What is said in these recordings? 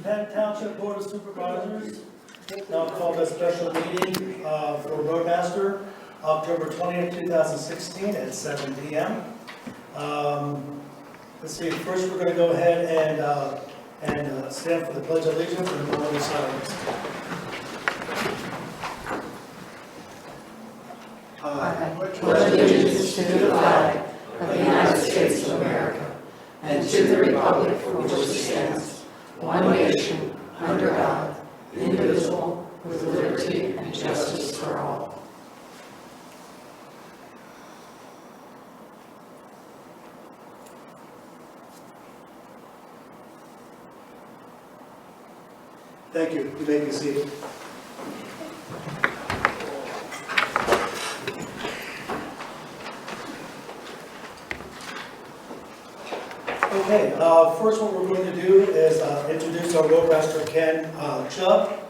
Penn Township Board of Supervisors now called a special meeting for Roadmaster, October 20th, 2016 at 7 p.m. Let's see, first we're going to go ahead and stand for the Pledge of Allegiance and the Holy Silence. I pledge allegiance to the flag of the United States of America and to the republic for which it stands, one nation, under God, indivisible, with liberty and justice for all. Thank you. You may be seated. Okay, first what we're going to do is introduce our Roadmaster, Ken Chubb.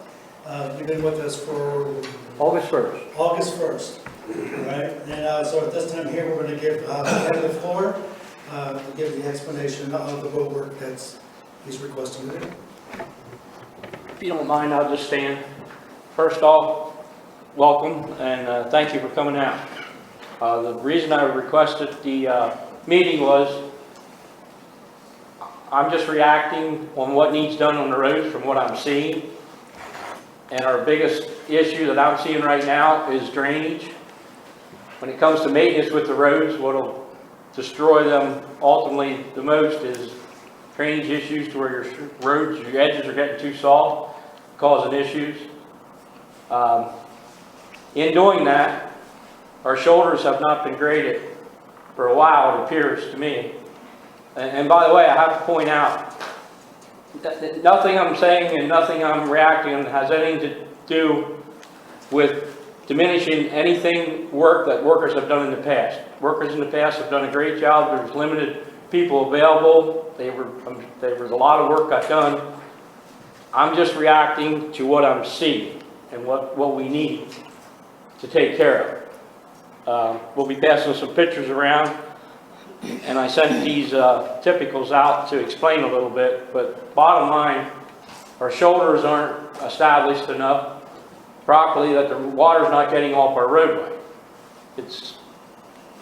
You've been with us for August 1st. August 1st. All right, and so at this time here, we're going to give Ken the floor to give the explanation of the road work that's he's requesting to do. If you don't mind, I'll just stand. First off, welcome and thank you for coming out. The reason I requested the meeting was I'm just reacting on what needs done on the roads from what I'm seeing. And our biggest issue that I'm seeing right now is drainage. When it comes to maintenance with the roads, what will destroy them ultimately the most is drainage issues to where your roads, your edges are getting too soft, causing issues. In doing that, our shoulders have not been graded for a while, it appears to me. And by the way, I have to point out that nothing I'm saying and nothing I'm reacting on has anything to do with diminishing anything work that workers have done in the past. Workers in the past have done a great job. There's limited people available. There was a lot of work got done. I'm just reacting to what I'm seeing and what we need to take care of. We'll be passing some pictures around. And I sent these typicals out to explain a little bit, but bottom line, our shoulders aren't established enough properly that the water's not getting off our roadway. It's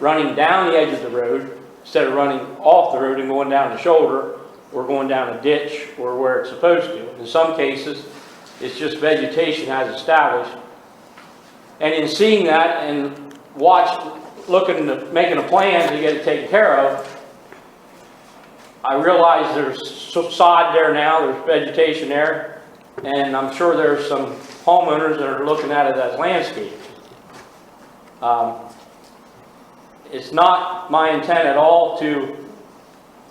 running down the edge of the road instead of running off the road and going down the shoulder or going down a ditch or where it's supposed to. In some cases, it's just vegetation has established. And in seeing that and making a plan to get it taken care of, I realize there's sod there now, there's vegetation there, and I'm sure there's some homeowners that are looking at it as landscape. It's not my intent at all to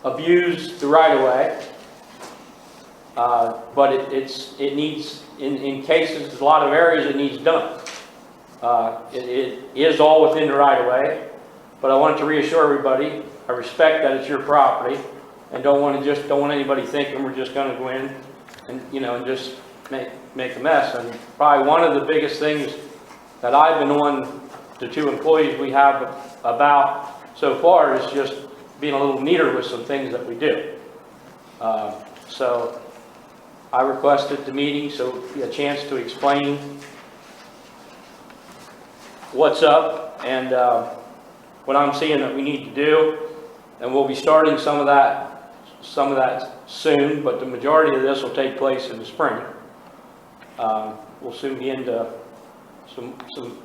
abuse the right-of-way, but it needs, in cases, there's a lot of areas it needs done. It is all within the right-of-way, but I wanted to reassure everybody, I respect that it's your property, and don't want anybody thinking we're just going to go in and just make a mess. And probably one of the biggest things that I've been on the two employees we have about so far is just being a little neater with some things that we do. So I requested the meeting so a chance to explain what's up and what I'm seeing that we need to do, and we'll be starting some of that soon, but the majority of this will take place in the spring. We'll soon be into some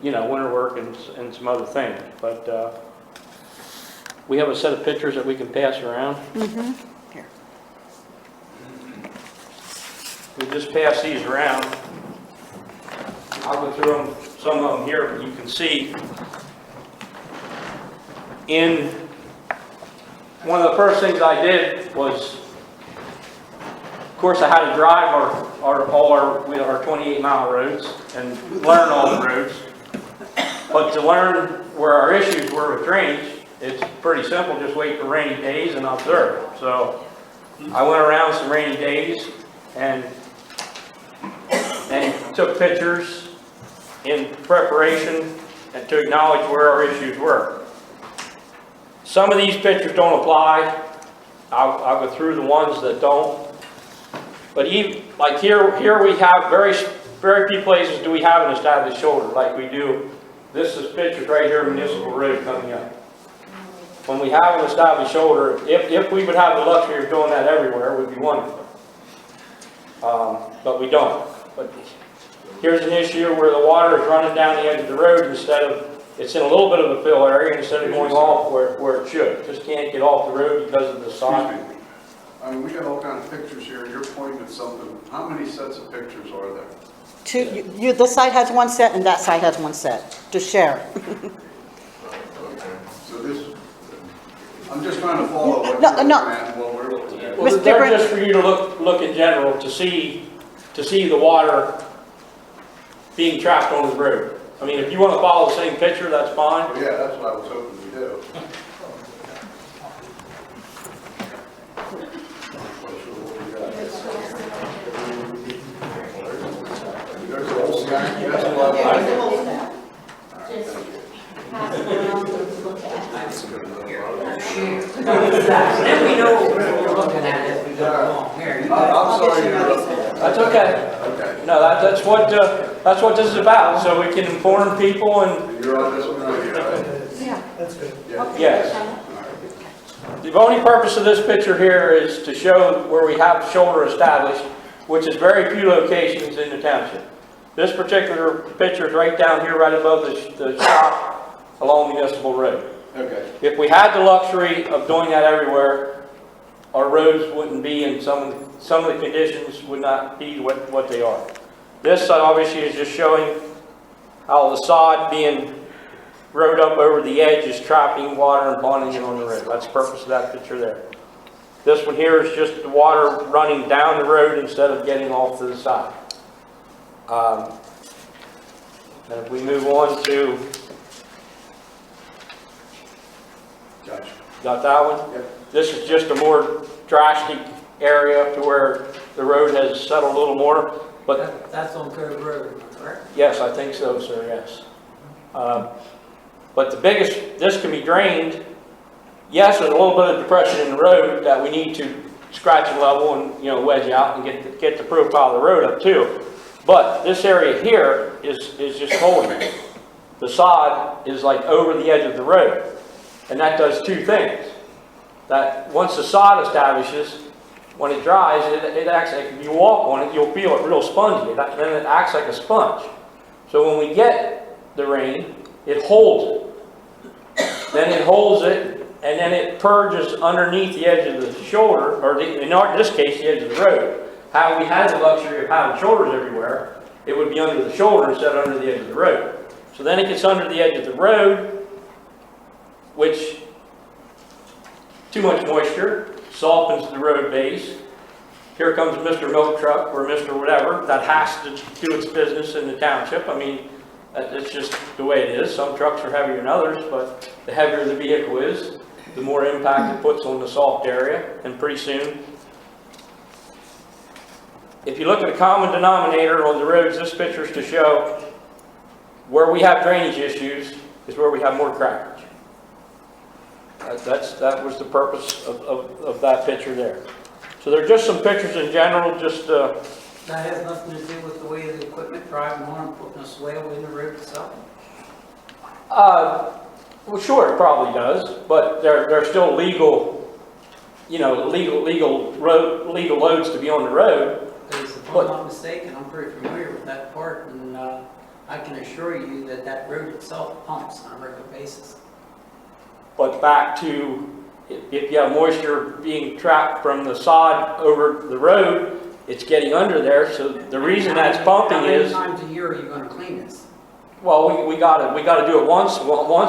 winter work and some other things, but we have a set of pictures that we can pass around. Here. We just pass these around. I'll go through them. Some of them here, but you can see one of the first things I did was, of course, I had to drive all our 28-mile roads and learn all the roads. But to learn where our issues were with drainage, it's pretty simple. Just wait for rainy days and observe. So I went around some rainy days and took pictures in preparation and to acknowledge where our issues were. Some of these pictures don't apply. I'll go through the ones that don't. But even, like here we have very few places do we have an established shoulder like we do. This is pictured right here, Municipal Road coming up. When we have an established shoulder, if we would have the luxury of doing that everywhere, it would be wonderful. But we don't. But here's an issue where the water is running down the edge of the road instead of, it's in a little bit of a fill area instead of going off where it should. Just can't get off the road because of the sod. I mean, we got all kinds of pictures here, you're pointing at something. How many sets of pictures are there? This side has one set and that side has one set, to share. Okay. So this, I'm just trying to follow what No, you're no. looking at and what we're looking at. Well, Mr. they're Brent- just for you to look in general to see the water being trapped on the road. I mean, if you want to follow the same picture, that's fine. Well, yeah, that's what I was hoping to do. There's a whole stack, that's a lot of. Then we know what we're looking at as we go along. Here, you I'm sorry to interrupt. That's okay. Okay. No, that's what this is about, so we can inform people and, You're on this one right here, right? That's good. Yeah. yes. The only purpose of this picture here is to show where we have shoulder established, which is very few locations in the township. This particular picture is right down here, right above the shop along Municipal Road. Okay. If we had the luxury of doing that everywhere, our roads wouldn't be in some of the conditions would not be what they are. This obviously is just showing how the sod being rode up over the edge is trapping water and ponding it on the road. That's the purpose of that picture there. This one here is just the water running down the road instead of getting off to the side. And if we move on to, Gotcha. got that one? Yep. This is just a more drastic area to where the road has settled a little more, but That's on Cove Road, correct? yes, I think so, sir, yes. But the biggest, this can be drained. Yes, there's a little bit of depression in the road that we need to scratch and level and, wedge out and get the profile of the road up too. But this area here is just holding it. The sod is like over the edge of the road. And that does two things. That once the sod establishes, when it dries, it acts like if you walk on it, you'll feel it real spongy. Then it acts like a sponge. So when we get the rain, it holds it. Then it holds it, and then it purges underneath the edge of the shoulder, or in this case, the edge of the road. How we had the luxury of having shoulders everywhere, it would be under the shoulder instead of under the edge of the road. So then it gets under the edge of the road, which too much moisture softens the road base. Here comes Mr. Milk Truck or Mr. whatever that has to do its business in the township. I mean, that's just the way it is. Some trucks are heavier than others, but the heavier the vehicle is, the more impact it puts on the soft area, and pretty soon, if you look at the common denominator on the roads, this picture is to show where we have drainage issues is where we have more crackage. That was the purpose of that picture there. So there are just some pictures in general, just That has nothing to do with the way the equipment driving on and putting a swale in the road itself? well, sure, it probably does, but they're still legal, legal loads to be on the road. Because if I'm not mistaken, I'm pretty familiar with that part, and I can assure you that that road itself pumps on a regular basis. But back to, if you have moisture being trapped from the sod over the road, it's getting under there, so the reason that's pumping is, How many times a year are you going to clean this? well, we gotta do it once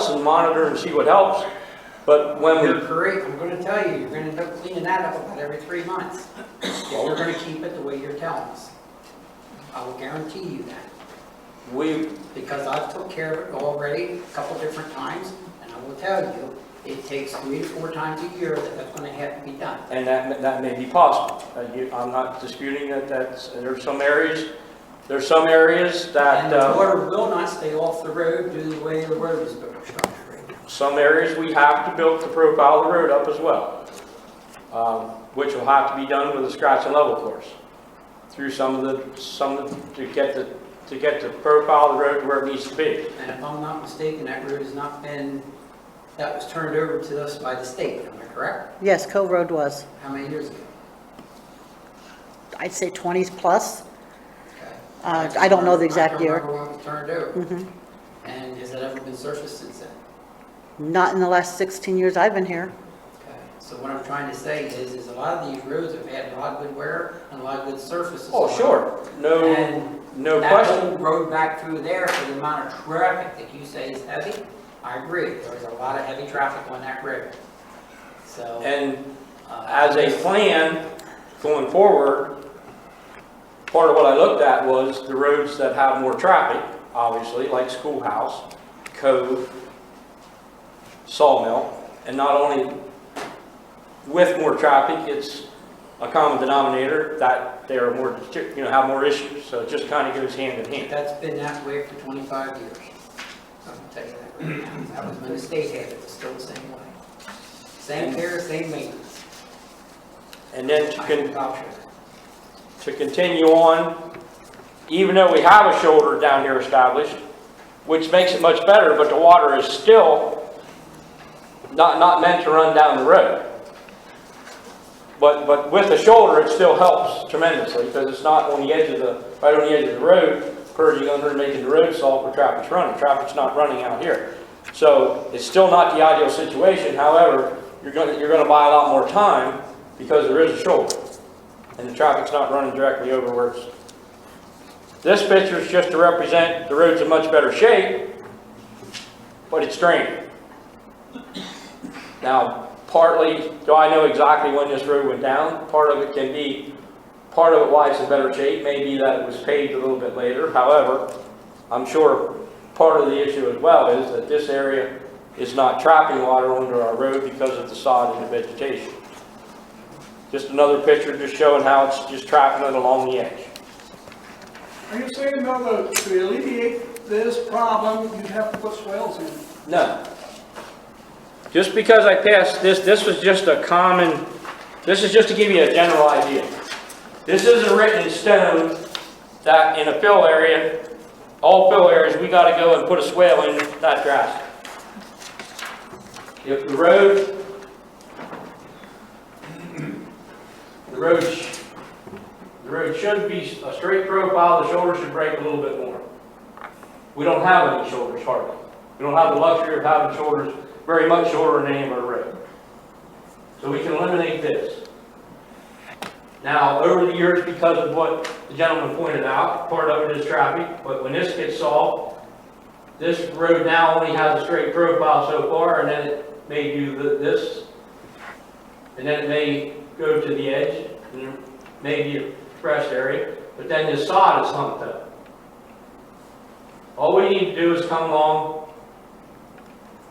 and monitor and see what helps. But when You're we, correct, I'm going to tell you, you're going to end up cleaning that up about every 3 months. If you're going to keep it the way you're telling us. I will guarantee you that. Because I've took care of it already a couple different times, and I will tell you, it takes 3 to 4 times a year that's going to have to be done. and that may be possible. I'm not disputing that there's some areas that, And the water will not stay off the road due to the way the road is built structured right now. some areas we have to build the profile of the road up as well, which will have to be done with a scratch and level course. through to get the profile of the road where it needs to be. And if I'm not mistaken, that road has not been, that was turned over to us by the state, am I correct? Yes, Cove Road was. How many years ago? I'd say 20s plus. Okay. I don't know the exact year. I don't remember when it was turned over. Mhm. And has it ever been surfaced since then? Not in the last 16 years I've been here. Okay. So what I'm trying to say is a lot of these roads have had a lot of good wear and a lot of good surfaces. Oh, on sure, And no that question. whole road back through there for the amount of traffic that you say is heavy, I agree. There's a lot of heavy traffic on that road. So. And as a plan going forward, part of what I looked at was the roads that have more traffic, obviously, like Schoolhouse, Cove, Sawmill, and not only with more traffic, it's a common denominator that they are more, have more issues. So it just kind of goes hand in hand. That's been that way for 25 years. I'm gonna tell you that right now. That was when the state had it, it's still the same way. Same care, same maintenance. And then I can vouch for to continue on, even though we have a shoulder down here established, which makes it much better, but the water is still not meant to run down the road. But with the shoulder, it still helps tremendously because it's not on the edge of right on the edge of the road, purging under and making the road soft where traffic's running. Traffic's not running out here. So it's still not the ideal situation. However, you're going to buy a lot more time because there is a shoulder. And the traffic's not running directly over where it's. This picture is just to represent the road's in much better shape, but it's draining. Now, partly, do I know exactly when this road went down? Part of it can be, part of it why it's in better shape may be that it was paved a little bit later. However, I'm sure part of the issue as well is that this area is not trapping water under our road because of the sod and the vegetation. Just another picture just showing how it's just trapping it along the edge. Are you saying, though, that to alleviate this problem, you'd have to put swales in? No. Just because I passed this was just a common, this is just to give you a general idea. This isn't written in stone that in a fill area, all fill areas, we got to go and put a swale in that drastic. If the road should be a straight profile, the shoulder should break a little bit more. We don't have any shoulders hardly. We don't have the luxury of having shoulders very much shorter than any of our road. So we can eliminate this. Now, over the years, because of what the gentleman pointed out, part of it is traffic, but when this gets solved, this road now only has a straight profile so far, and then it may do this, and then it may go to the edge, and there may be a fresh area, but then this sod is humped up. All we need to do is come along,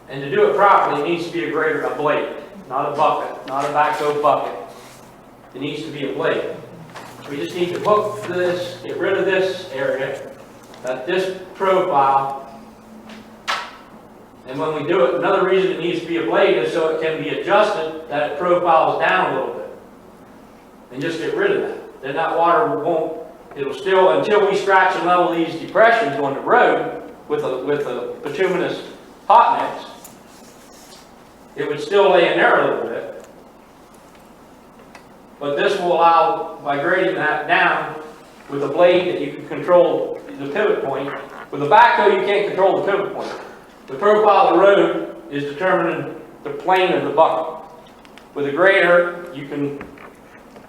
and to do it properly, it needs to be a blade, not a bucket, not a backhoe bucket. It needs to be a blade. We just need to hook this, get rid of this area, this profile, and when we do it, another reason it needs to be a blade is so it can be adjusted, that it profiles down a little bit. And just get rid of that. Then that water it'll still, until we scratch and level these depressions on the road with a bituminous hot mix, it would still lay in there a little bit. But this will allow, by grading that down with a blade that you can control the pivot point. With a backhoe, you can't control the pivot point. The profile of the road is determining the plane of the bucket. With a grader, you can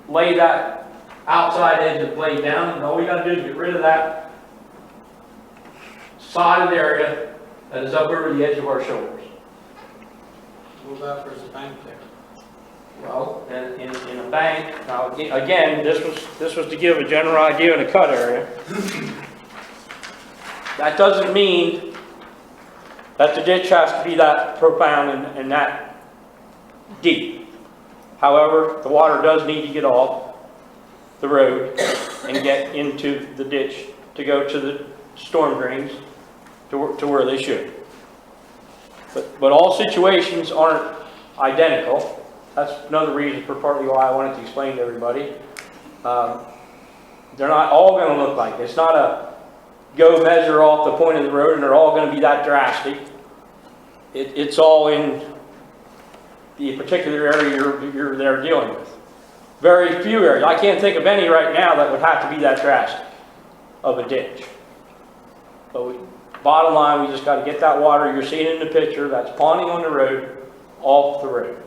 lay that outside edge of the blade down, and all we got to do is get rid of that sodded area that is up over the edge of our shoulders. What about there's a bank there? Well, in a bank, now again, this was to give a general idea in a cut area. That doesn't mean that the ditch has to be that profound and that deep. However, the water does need to get off the road and get into the ditch to go to the storm drains to where they should. But all situations aren't identical. That's another reason for partly why I wanted to explain to everybody. They're not all going to look like it. It's not a go measure off the point of the road and they're all going to be that drastic. It's all in the particular area you're there dealing with. Very few areas. I can't think of any right now that would have to be that drastic of a ditch. But bottom line, we just got to get that water you're seeing in the picture that's ponding on the road off the road.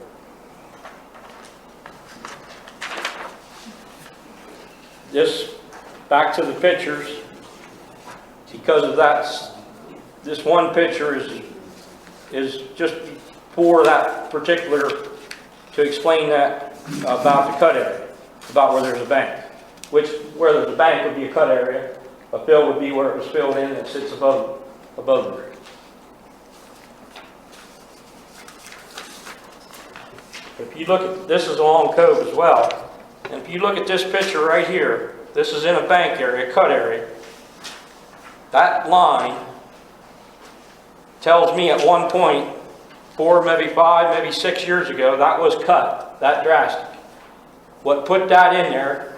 This, back to the pictures, because of that, this one picture is just for that particular, to explain that about the cut area, about where there's a bank. Where there's a bank would be a cut area, a fill would be where it was filled in that sits above the road. If you look at, this is along Cove as well, and if you look at this picture right here, this is in a bank area, a cut area. That line tells me at one point, 4, maybe 5, maybe 6 years ago, that was cut, that drastic. What put that in there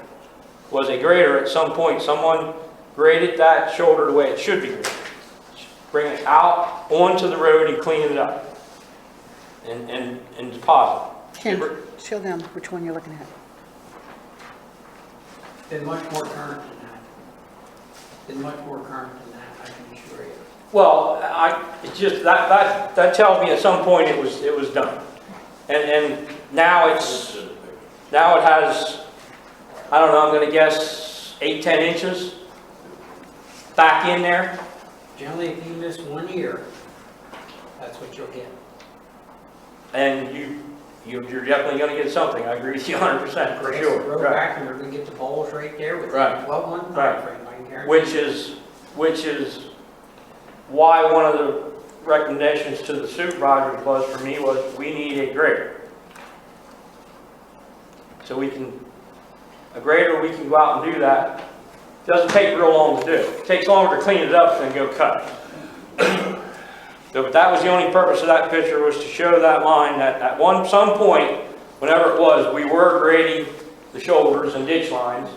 was a grader at some point. Someone graded that shoulder the way it should be graded. Bring it out onto the road and clean it up and deposit. Ken, show them which one you're looking at. Been much more current than that. Been much more current than that, I can assure you. Well, it's just that tells me at some point it was done, and now it has, I don't know, I'm going to guess 8-10 inches back in there. Generally, if you miss 1 year, that's what you'll get. And you're definitely going to get something. I agree with you 100% for sure. Road back and we're going to get the balls right there with Right. 12-month Right. time frame, I can guarantee. Which is why one of the recommendations to the supervisors was, for me, was we need a grader. So we can go out and do that. It doesn't take real long to do. It takes longer to clean it up than go cut. So, but that was the only purpose of that picture, was to show that line that at some point, whenever it was, we were grading the shoulders and ditch lines.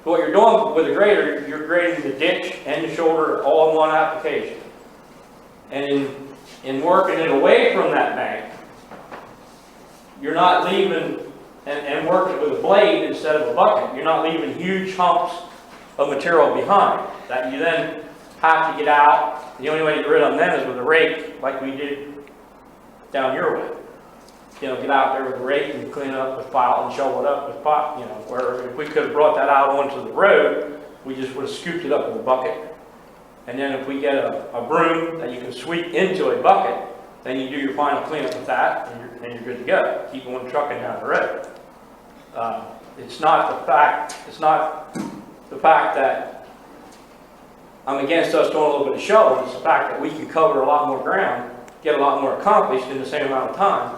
So what you're doing with a grader, you're grading the ditch and the shoulder all in one application. And in working it away from that bank, you're not leaving, and working with a blade instead of a bucket, you're not leaving huge humps of material behind that you then have to get out. The only way to get rid of them then is with a rake, like we did down your way. You know, get out there with a rake and clean it up with file and shovel it up with pot. You know, where if we could have brought that out onto the road, we just would have scooped it up with a bucket. And then if we get a broom that you can sweep into a bucket, then you do your final cleanup with that, and you're good to go. Keep on trucking down the road. It's not the fact that I'm against us doing a little bit of shoveling. It's the fact that we can cover a lot more ground, get a lot more accomplished in the same amount of time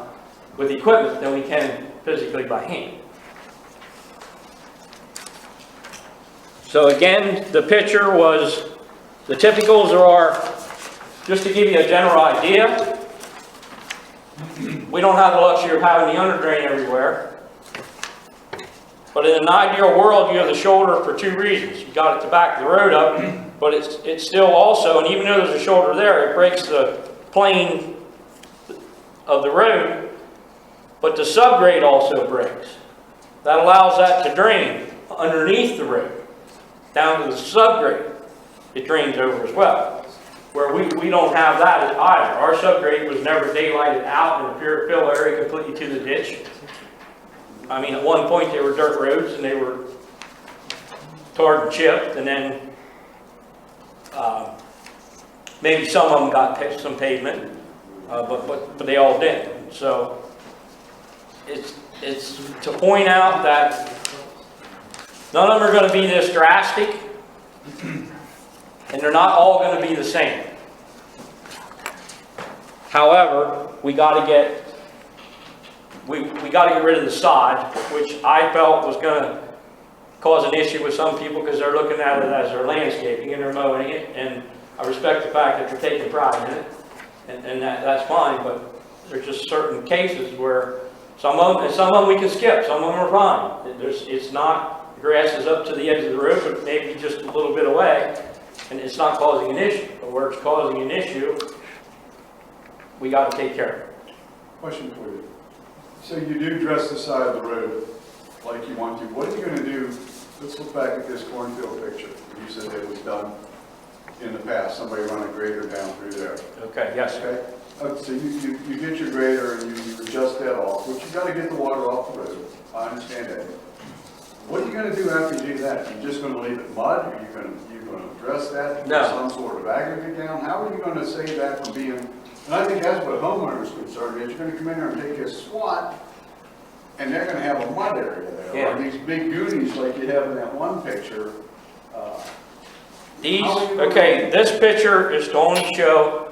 with equipment than we can physically by hand. So again, the picture was, the typicals are, just to give you a general idea, we don't have the luxury of having the underdrain everywhere. But in an ideal world, you have the shoulder for 2 reasons. You got it to back the road up, but it's still also, and even though there's a shoulder there, it breaks the plane of the road, but the subgrade also breaks. That allows that to drain underneath the road, down to the subgrade. It drains over as well. Where we don't have that either. Our subgrade was never daylighted out in a pure fill area completely to the ditch. I mean, at one point they were dirt roads and they were tarred and chipped, and then maybe some of them got some pavement, but they all didn't. So it's to point out that none of them are going to be this drastic, and they're not all going to be the same. However, we got to get rid of the sod, which I felt was going to cause an issue with some people because they're looking at it as their landscaping and they're mowing it. And I respect the fact that they're taking pride in it, and that's fine. But there's just certain cases where Some of them we can skip, some of them are fine. It's not, grass is up to the edge of the road, but maybe just a little bit away, and it's not causing an issue. But where it's causing an issue, we got to take care of it. Question for you. So you do dress the side of the road like you want to. What are you going to do? Let's look back at this cornfield picture. You said it was done in the past. Somebody run a grader down through there. Okay, yes. Okay? So you get your grader and you adjust that off, which you got to get the water off the road. I understand that. What are you going to do after you do that? You're just going to leave it mud? Are you going to address that? No. Put some sort of aggregate down? How are you going to save that from being? And I think that's what homeowners are concerned is. You're going to come in there and take a swat, and they're going to have a mud area there. Yeah. Or these big goonies like you have in that one picture. Okay, this picture is to only show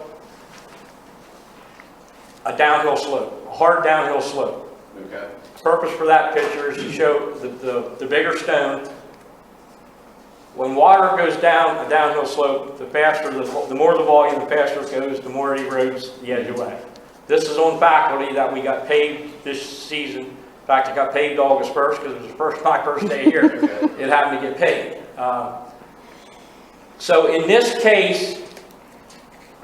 a downhill slope, a hard downhill slope. Okay. The purpose for that picture is to show the bigger stone. When water goes down a downhill slope, the faster, the more the volume, the faster it goes, the more it erodes the edge away. This is on faculty that we got paved this season. In fact, it got paved August 1st because it was my first day here. It happened to get paved. So in this case,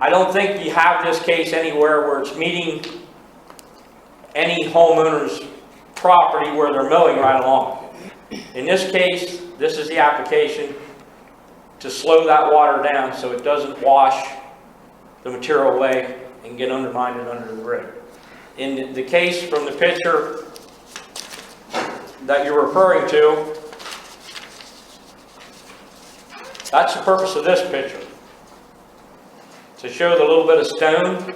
I don't think you have this case anywhere where it's meeting any homeowner's property where they're mowing right along. In this case, this is the application to slow that water down so it doesn't wash the material away and get undermined under the road. In the case from the picture that you're referring to, that's the purpose of this picture. To show the little bit of stone.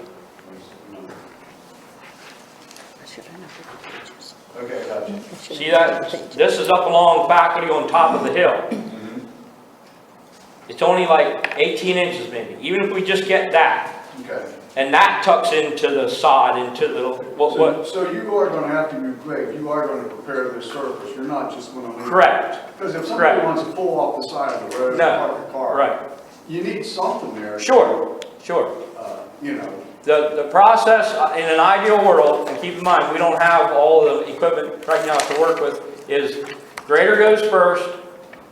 Okay, gotcha. See that? This is up along faculty on top of the hill. It's only like 18 inches maybe, even if we just get that. Okay. And that tucks into the sod, into the, what? So you are going to have to regrade. You are going to prepare the surface. You're not just going to leave. Correct. Because if somebody Correct. wants to pull off the side of the road and No. park a car, Right. you need something there. Sure, sure. You know. The process in an ideal world, and keep in mind, we don't have all the equipment right now to work with, is grader goes first,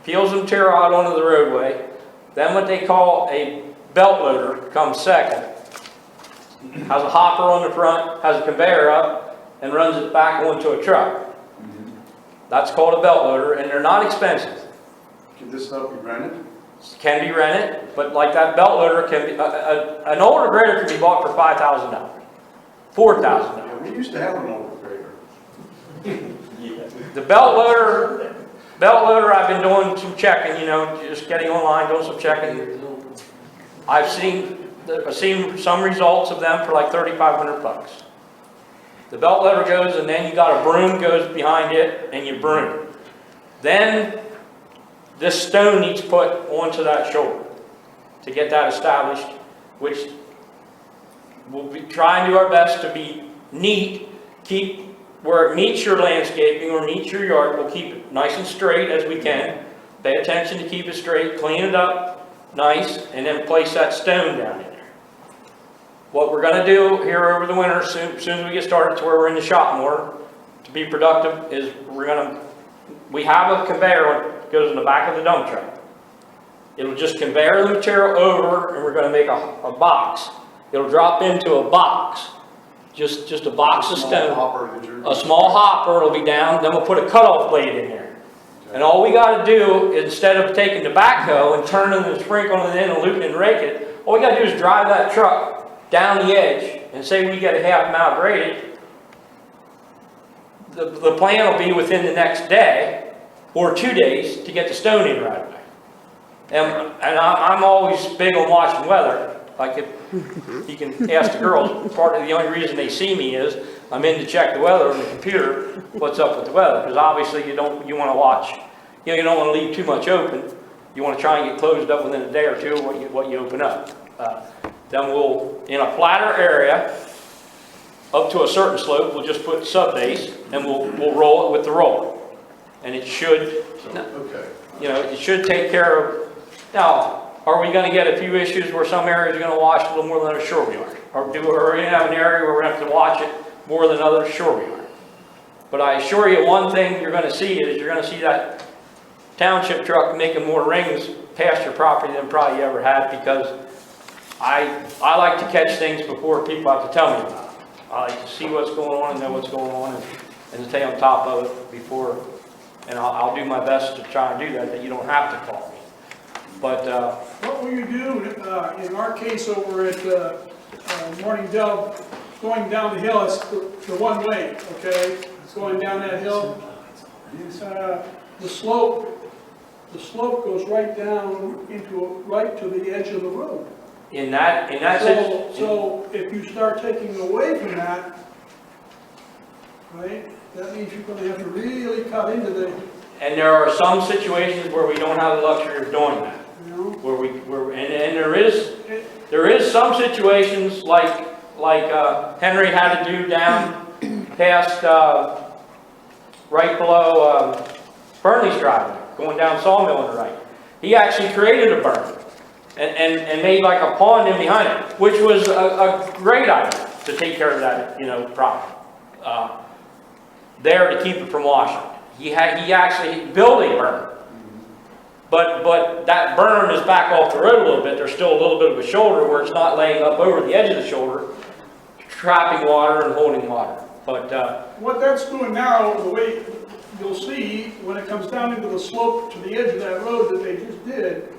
peels the material out onto the roadway, then what they call a belt loader comes second, has a hopper on the front, has a conveyor up, and runs it back onto a truck. That's called a belt loader, and they're not expensive. Can this stuff be rented? Can be rented, but like that belt loader can be, an older grader can be bought for $5,000, $4,000. Yeah, we used to have an older grader. The belt loader, I've been doing some checking, you know, just getting online, doing some checking. I've seen some results of them for like $3,500. The belt loader goes, and then you got a broom goes behind it, and you broom. Then this stone needs put onto that shoulder to get that established, which we'll be trying to do our best to be neat, keep where it meets your landscaping or meets your yard. We'll keep it nice and straight as we can. Pay attention to keep it straight, clean it up nice, and then place that stone down in there. What we're going to do here over the winter, as soon as we get started to where we're in the shop more, to be productive, is we have a conveyor that goes in the back of the dump truck. It'll just conveyor the material over, and we're going to make a box. It'll drop into a box, just a box of stone. A small hopper will be down, then we'll put a cutoff blade in there. And all we got to do, instead of taking the backhoe and turning and sprinkling it in and looping and rake it, all we got to do is drive that truck down the edge, and say we get a half mile graded. The plan will be within the next day or 2 days to get the stone in right away. And I'm always big on watching weather. Like if you can ask the girls, part of the only reason they see me is I'm in to check the weather on the computer, what's up with the weather. Because obviously you want to watch, you don't want to leave too much open. You want to try and get closed up within a day or two what you open up. Then we'll, in a flatter area, up to a certain slope, we'll just put sub-base, and we'll roll it with the roller. And it should, it should take care of. Now, are we going to get a few issues where some areas are going to wash a little more than others? Sure we are. Or are we going to have an area where we're going to have to watch it more than others? Sure we are. But I assure you, one thing you're gonna see is, you're gonna see that township truck making more rings past your property than probably you ever had, because I like to catch things before people have to tell me about it. I like to see what's going on and know what's going on, and to stay on top of it before, and I'll do my best to try and do that you don't have to call me. But, What will you do, in our case over at Morning Dove, going down the hill, it's the one way, okay? It's going down that hill. The slope goes right down right to the edge of the road. in that So if you start taking away from that, right, that means you're gonna have to really cut into the, and there are some situations where we don't have the luxury of doing that. you know? And there is some situations like Henry had to do down past, right below, Burnley's driveway, going down Sawmill on the right. He actually created a berm and made like a pond in behind it, which was a great idea to take care of that, problem. There to keep it from washing. He actually built a berm. But that berm is back off the road a little bit. There's still a little bit of a shoulder where it's not laying up over the edge of the shoulder, trapping water and holding water. But What that's doing now, the way you'll see, when it comes down into the slope to the edge of that road that they just did,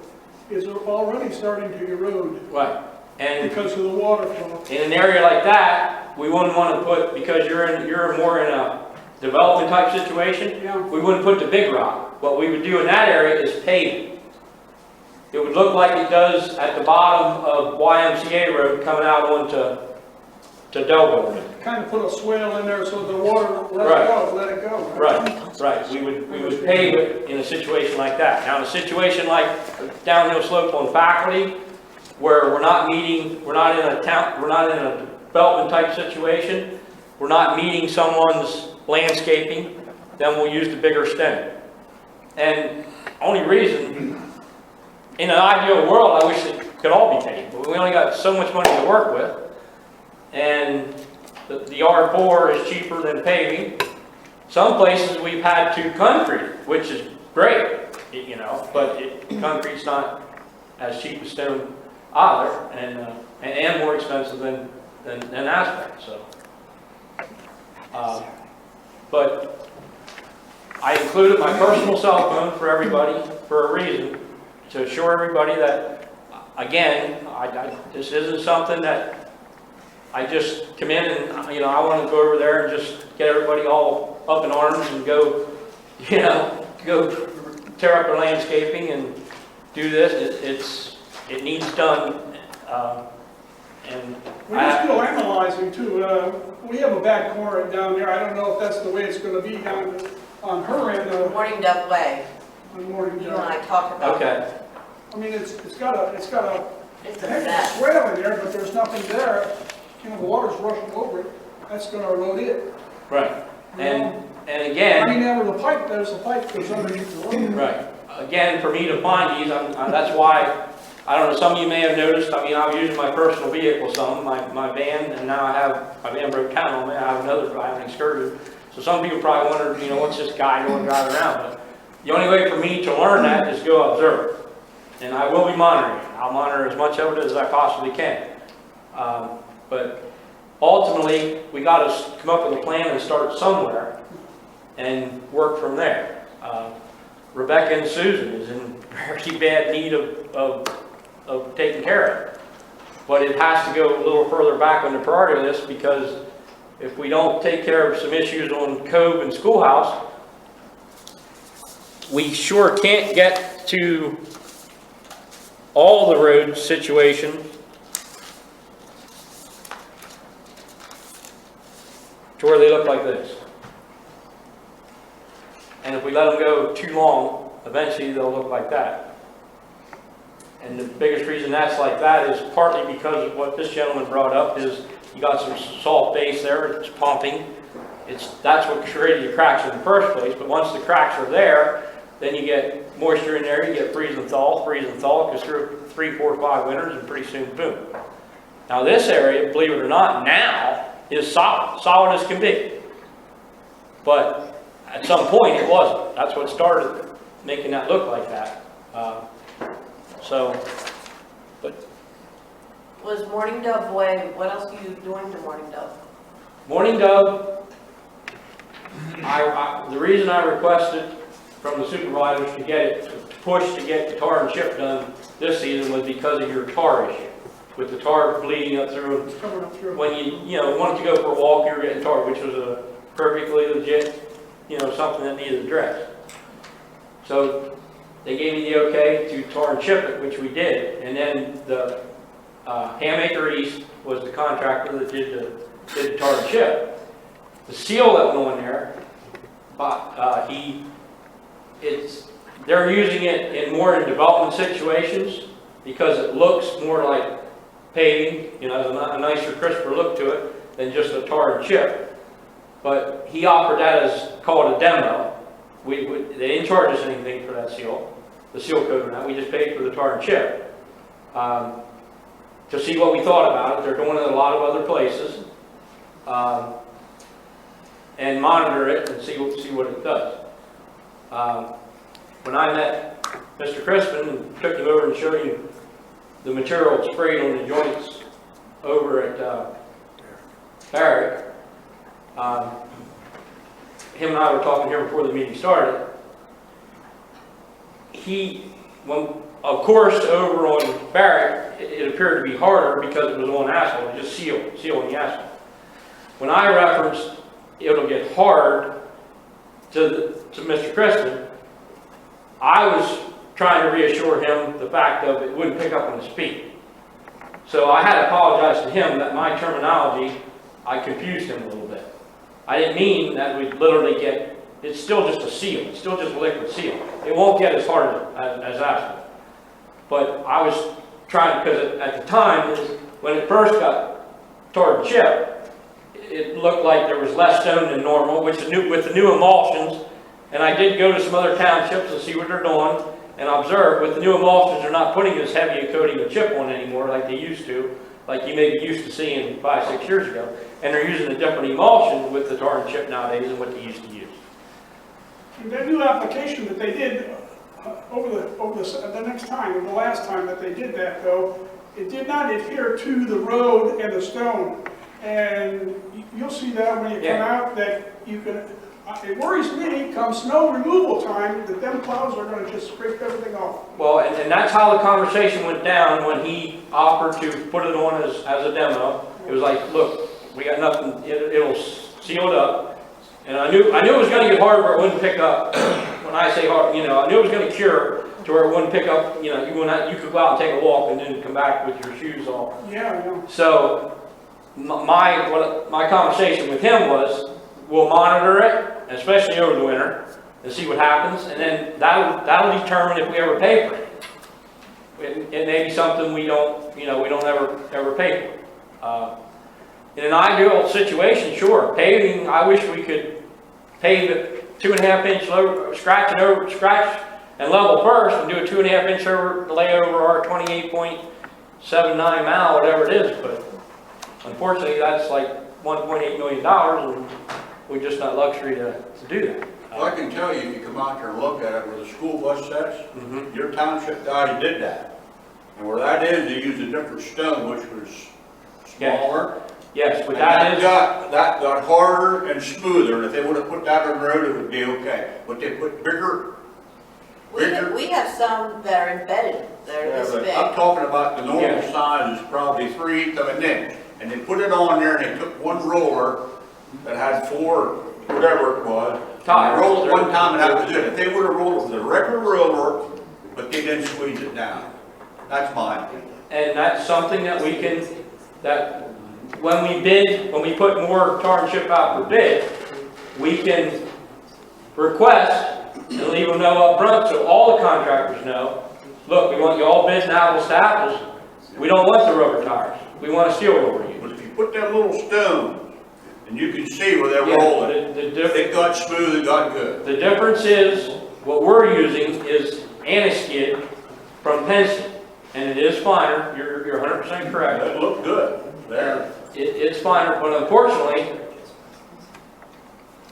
is already starting to erode right, and because of the water flow. in an area like that, we wouldn't want to put, because you're more in a development type situation. Yeah. We wouldn't put the big rock. What we would do in that area is pave. It would look like it does at the bottom of YMCA Road coming out onto Delbo. Kind of put a swale in there so the water, Right. let it go. Right. We would pave it in a situation like that. Now, in a situation like downhill slope on Faculty, where we're not in a development type situation, we're not meeting someone's landscaping, then we'll use the bigger stem. And only reason, in an ideal world, I wish it could all be paved, but we only got so much money to work with, and the R4 is cheaper than paving. Some places we've had to concrete, which is great, but concrete's not as cheap as stone either, and more expensive than asphalt. So, but I included my personal cell phone for everybody for a reason, to assure everybody that, again, this isn't something that I just come in and, I want to go over there and just get everybody all up in arms and go tear up their landscaping and do this. It needs done. And We're still analyzing too. We have a bad corner down there. I don't know if that's the way it's going to be down on her end of Morning Dove Way, Morning you and Dove. I talked about. okay, I mean, it's got a It's a heck of a mess. swale in there, but there's nothing there. The water's rushing over it. That's going to erode it. right. And I again, mean, there's a pipe goes underneath the road. right. Again, for me to find these, that's why, I don't know, some of you may have noticed, I was using my personal vehicle some, my van, and now my van broke down on me, I have an excursion. So some people probably wonder, what's this guy going driving around? But the only way for me to learn that is go observe. And I will be monitoring it. I'll monitor as much of it as I possibly can. But ultimately, we got to come up with a plan and start somewhere and work from there. Rebecca and Susan is in very bad need of taking care of. But it has to go a little further back on the priority list, because if we don't take care of some issues on Cove and Schoolhouse, we sure can't get to all the road situation to where they look like this. And if we let them go too long, eventually they'll look like that. And the biggest reason that's like that is partly because of what this gentleman brought up, is you got some soft base there, it's pumping. That's what created the cracks in the first place, but once the cracks are there, then you get moisture in there, you get freeze and thaw, goes through 3, 4, 5 winters, and pretty soon, boom. Now this area, believe it or not, now is solid as can be. But at some point, it wasn't. That's what started making that look like that. So, but Was Morning Dove Way, what else are you doing to Morning Dove? Morning Dove, the reason I requested from the supervisors to get it, to push to get the tar and chip done this season was because of your tar issue. With the tar bleeding up through, Coming up through. when you wanted to go for a walk, you were getting tar, which was a perfectly legit, something that needed addressed. So they gave me the okay to tar and chip it, which we did. And then the Hammaker East was the contractor that did the tar and chip. The seal that went on there, they're using it in more in development situations because it looks more like paving, a nicer, crisper look to it than just a tar and chip. But he offered that as called a demo. They didn't charge us anything for that seal, the seal coat on that. We just paid for the tar and chip to see what we thought about it. They're doing it in a lot of other places, and monitor it and see what it does. When I met Mr. Crispin and took him over and showed him the material sprayed on the joints over at Barrick, him and I were talking here before the meeting started. Of course, over on Barrick, it appeared to be harder because it was on asphalt, just sealing the asphalt. When I referenced it'll get hard to Mr. Crispin, I was trying to reassure him the fact of it wouldn't pick up on his feet. So I had to apologize to him that my terminology, I confused him a little bit. I didn't mean that we'd literally it's still just a seal, it's still just a liquid seal. It won't get as hard as asphalt. But I was trying, because at the time, when it first got tar and chip, it looked like there was less stone than normal, with the new emulsions. And I did go to some other townships to see what they're doing, and observe with the new emulsions, they're not putting as heavy a coating of chip on anymore like they used to, like you may be used to seeing 5-6 years ago. And they're using a different emulsion with the tar and chip nowadays than what they used to use. And that new application that they did the next time, or the last time that they did that though, it did not adhere to the road and the stone. And you'll see that when you come out, that you can, it worries me, come snow removal time, that them plows are gonna just scrape everything off. Well, and that's how the conversation went down when he offered to put it on as a demo. It was like, look, we got nothing, it'll seal it up. And I knew it was gonna get hard where it wouldn't pick up. When I say hard, I knew it was gonna cure to where it wouldn't pick up, you could go out and take a walk and then come back with your shoes off. Yeah, I know. So, my conversation with him was, we'll monitor it, especially over the winter, and see what happens, and then that'll determine if we ever pay for it. It may be something we don't ever pay for. In an ideal situation, sure, paving, I wish we could pave it 2.5 inch low, scratch and level first, and do a 2.5 inch lay over our 28.79 mile, whatever it is, but unfortunately, that's like $1.8 million, and we're just not luxury to do that. Well, I can tell you, if you come out there and look at it where the school bus sets, your township guy did that. And where that is, they used a different stone, which was smaller. Yes, but And that got harder and smoother, and if they would have put that on the road, it would be okay. But they put bigger. We have some that are embedded, they're Yeah, this but big. I'm talking about the normal Yeah. size is probably 3/8 of an inch. And they put it on there and they took one roller that had 4, whatever it was. Tires. Rolled it one time and that was it. If they would have rolled it with a regular roller, but they didn't squeeze it down. That's my opinion. And that's something that we can, that when we put more tar and chip out for bid, we can request and leave them know up front so all the contractors know, look, we want you all bidding apples to apples. We don't want the rubber tires. We want a steel rubber unit. But if you put that little stone, and you can see where they're rolling, it got smooth, it got good. The difference is, what we're using is anti-skid from Penn Twp, and it is finer, you're 100% correct. It looked good there. It's finer, but unfortunately,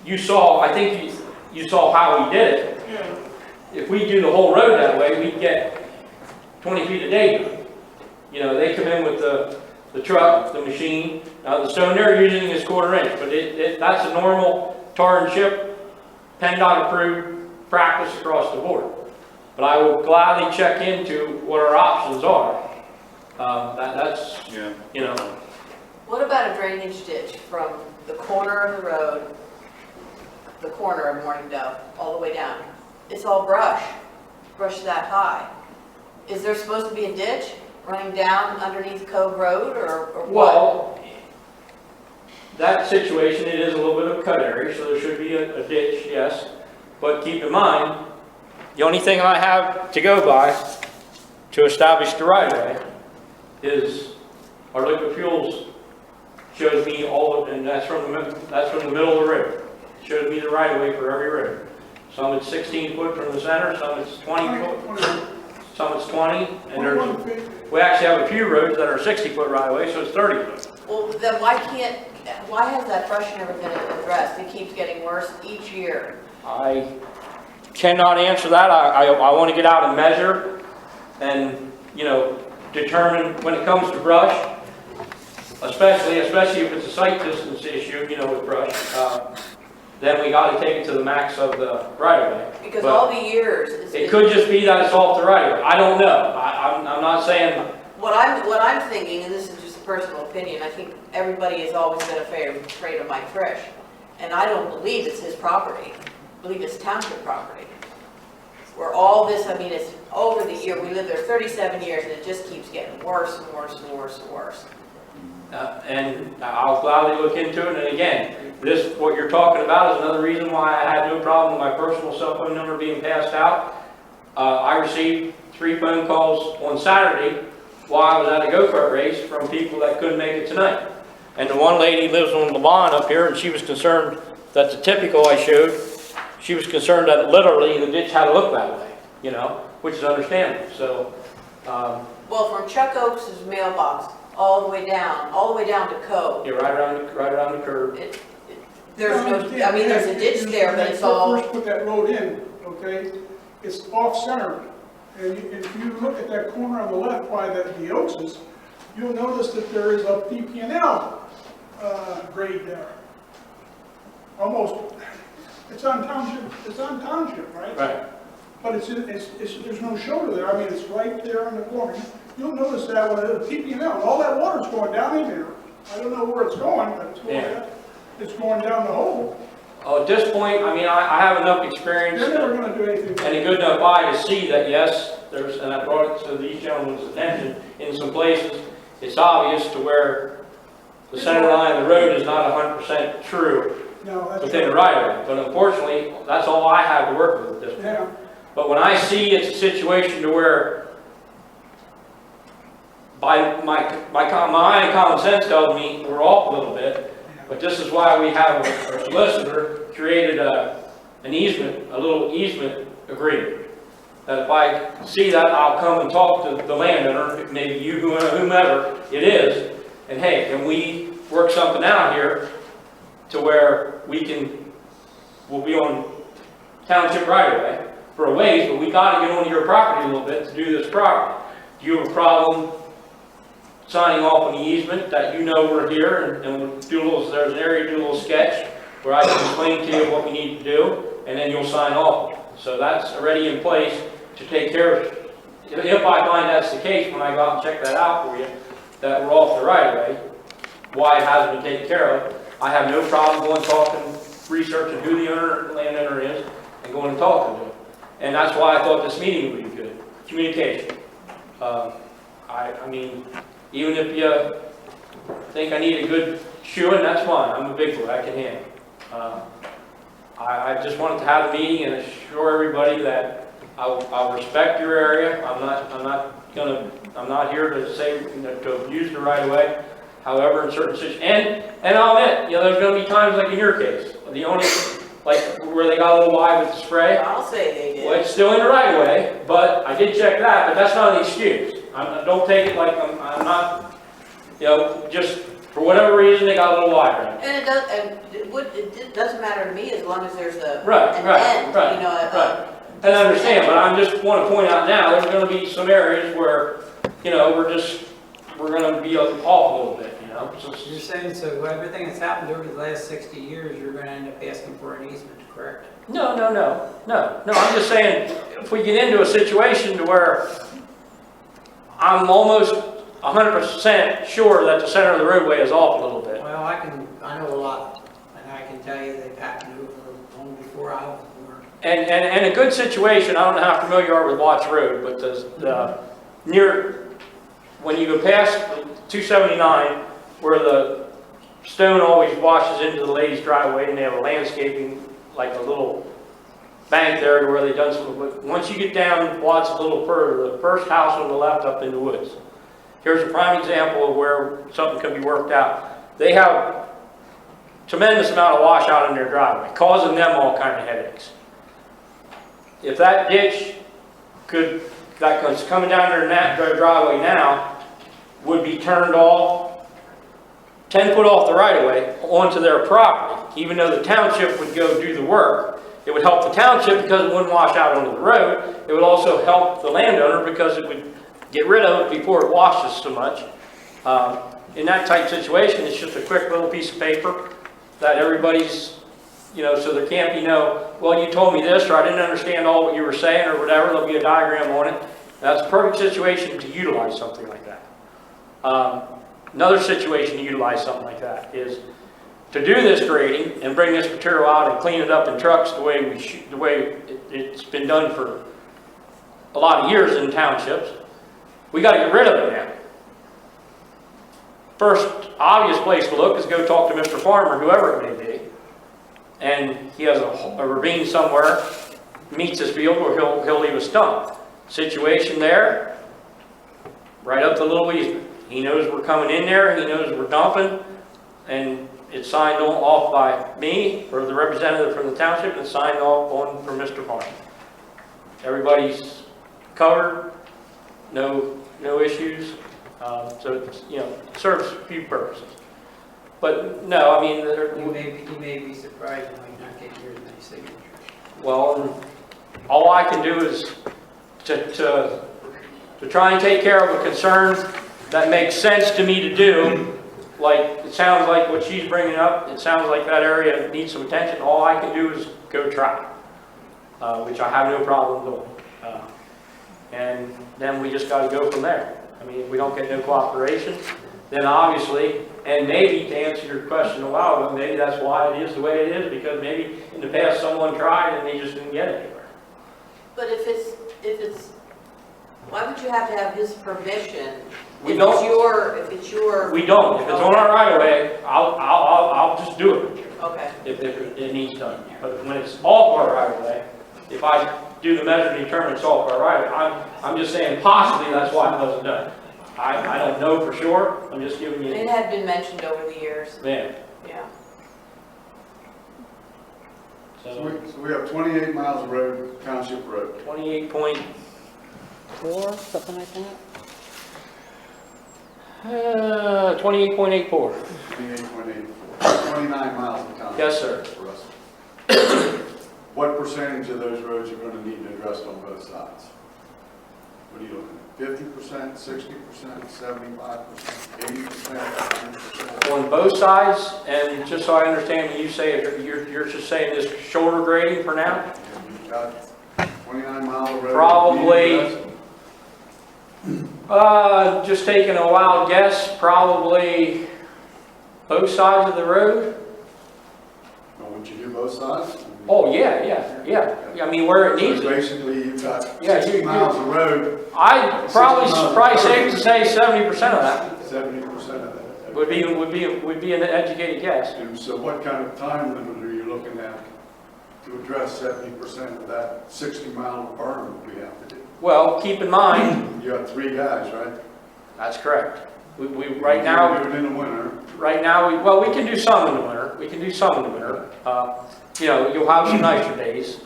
you saw, I think you saw how we did it. Yeah. If we do the whole road that way, we'd get 20 feet a day done. You know, they come in with the truck, the machine. Now, the stone they're using is 1/4 inch, but that's a normal tar and chip, PennDOT approved practice across the board. But I will gladly check into what our options are. That's, Yeah. you know, What about a drainage ditch from the corner of the road, the corner of Morning Dove, all the way down? It's all brush that high. Is there supposed to be a ditch running down underneath Cove Road or what? well, that situation, it is a little bit of a cut area, so there should be a ditch, yes. But keep in mind, the only thing I have to go by to establish the right-of-way is our liquid fuels shows me all of, and that's from the middle of the road. It shows me the right-of-way for every road. Some it's 16 foot from the center, some it's 20 foot, some it's 20, and we actually have a few roads that are 60 foot right-of-way, so it's 30 foot. Well, then why has that brush never been addressed? It keeps getting worse each year. I cannot answer that. I want to get out and measure and, you know, determine when it comes to brush, especially if it's a site distance issue, you know, with brush, then we got to take it to the max of the right-of-way. Because But all the years. it could just be that it's off the right-of-way. I don't know. I'm not saying, What I'm thinking, and this is just a personal opinion, I think everybody has always been afraid of Mike Frisch. And I don't believe it's his property. I believe it's township property. Where all this, I mean, it's over the year, we lived there 37 years and it just keeps getting worse and worse and worse and worse. and I'll gladly look into it. And again, what you're talking about is another reason why I had no problem with my personal cell phone number being passed out. I received 3 phone calls on Saturday while I was at a go-kart race from people that couldn't make it tonight. And the one lady lives on Lavon up here, and she was concerned that the typical I showed, she was concerned that literally the ditch had to look that way, you know, which is understandable. So, Well, from Chuck Oaks' mailbox, all the way down to Cove. you're right around the curve. There's no, I mean, there's a ditch there, but it's all, First put that road in, okay, it's off-center. And if you look at that corner on the left by the Oakses, you'll notice that there is a PP&L grade there. Almost, it's on township, right? Right. But there's no shoulder there, I mean, it's right there on the corner. You'll notice that when the PP&L, all that water's going down in there. I don't know where it's going, but it's going down the hole. Oh, at this point, I mean, I have enough experience They're never gonna do anything. and a good enough eye to see that, yes, and I brought it to these gentlemen's attention, in some places, it's obvious to where the center line of the road is not 100% true No, that's. within the right of way. But unfortunately, that's all I have to work with at this point. Yeah, But when I see it's a situation to where, by my common sense tells me we're off a little bit, but this is why we have our solicitor created an easement, a little easement agreement. That if I see that, I'll come and talk to the landowner, maybe you, whomever it is, and hey, can we work something out here to where we'll be on township right away for a ways, but we gotta get onto your property a little bit to do this property. Do you have a problem signing off on the easement that you know we're here and we'll do a little, there's an area, do a little sketch where I can explain to you what we need to do, and then you'll sign off. So that's already in place to take care of it. If I find that's the case, when I go out and check that out for you, that we're off the right of way, why it hasn't been taken care of, I have no problem going talking, researching who the landowner is, and going and talking to him. And that's why I thought this meeting would be good. Communication. I mean, even if you think I need a good shoeing, that's fine. I'm a big boy, I can handle. I just wanted to have a meeting and assure everybody that I'll respect your area. I'm not here to say, to abuse the right of way. However, in certain situations, and I'll admit, there's going to be times like in your case, the only, like where they got a little wide with the spray. I'll say they did. Well, it's still in the right of way, but I did check that, but that's not an excuse. Don't take it like I'm not, just For whatever reason, they got a little wider. And it does, and it doesn't matter to me as long as there's an Right, end, right. you know, And I understand, but I just want to point out now, there's going to be some areas where, you know, we're going to be off a little bit, you know? So You're saying, so everything that's happened over the last 60 years, you're gonna end up asking for an easement, correct? No, I'm just saying, if we get into a situation to where I'm almost 100% sure that the center of the roadway is off a little bit. Well, I know a lot, and I can tell you they've happened over long before I was born. And a good situation, I don't know how familiar you are with Watts Road, but when you go past 279, where the stone always washes into the ladies' driveway, and they have a landscaping, like a little bank there to where they've done some, but once you get down Watts a little further, the first house on the left up in the woods. Here's a prime example of where something can be worked out. They have tremendous amount of washout in their driveway, causing them all kind of headaches. If that ditch that's coming down their driveway now would be turned off 10 foot off the right of way onto their property, even though the township would go do the work, it would help the township because it wouldn't wash out onto the road. It would also help the landowner because it would get rid of it before it washes so much. In that type situation, it's just a quick little piece of paper that everybody's, you know, so there can't be no, well, you told me this, or I didn't understand all what you were saying, or whatever. There'll be a diagram on it. That's a perfect situation to utilize something like that. Another situation to utilize something like that is to do this grading and bring this material out and clean it up in trucks the way it's been done for a lot of years in townships. We got to get rid of it now. First obvious place to look is go talk to Mr. Farmer, whoever it may be, and he has a ravine somewhere, meets his field where he'll leave a stump. Situation there, right up the little easement. He knows we're coming in there, he knows we're dumping, and it's signed off by me, or the representative from the township, and signed off on from Mr. Farmer. Everybody's covered, no issues, so it's, you know, serves a few purposes. But no, I mean, You may be surprised you might not get near as many signatures. well, all I can do is to try and take care of a concern that makes sense to me to do. Like, it sounds like what she's bringing up, it sounds like that area needs some attention. All I can do is go try, which I have no problem doing. And then we just got to go from there. I mean, if we don't get no cooperation, then obviously, and maybe to answer your question a while ago, maybe that's why it is the way it is, because maybe in the past someone tried and they just didn't get anywhere. but if it's, why would you have to have his permission? We don't. If it's your. We don't. If it's on our right of way, I'll just do it Okay. if it needs done. But when it's off our right of way, if I do the measure and determine it's off our right of way, I'm just saying possibly that's why it wasn't done. I don't know for sure. I'm just giving you. It had been mentioned over the years. Yeah. Yeah. So we have 28 miles of road, township road. 28.4, something like that. 28.84. 28.84, 29 miles of township. Yes, sir. For us. What percentage of those roads are going to need addressed on both sides? What are you looking at? 50%, 60%, 75%, 80%, 100%? On both sides, and just so I understand, when you say it, you're just saying this shoulder grading for now? You've got 29 mile road. Probably, just taking a wild guess, probably both sides of the road? Well, would you do both sides? Oh, yeah. I mean, where it needs So it. basically, you've got Yeah, 60 miles of road, I'd probably safe to say 70% of that 70% of that. would be an educated guess. And so what kind of time limit are you looking at to address 70% of that 60-mile berm we have to do? Well, keep in mind, You got 3 guys, right? that's correct. We right now. Do it in the winter. Right now, we can do some in the winter. You know, you'll have some nicer days.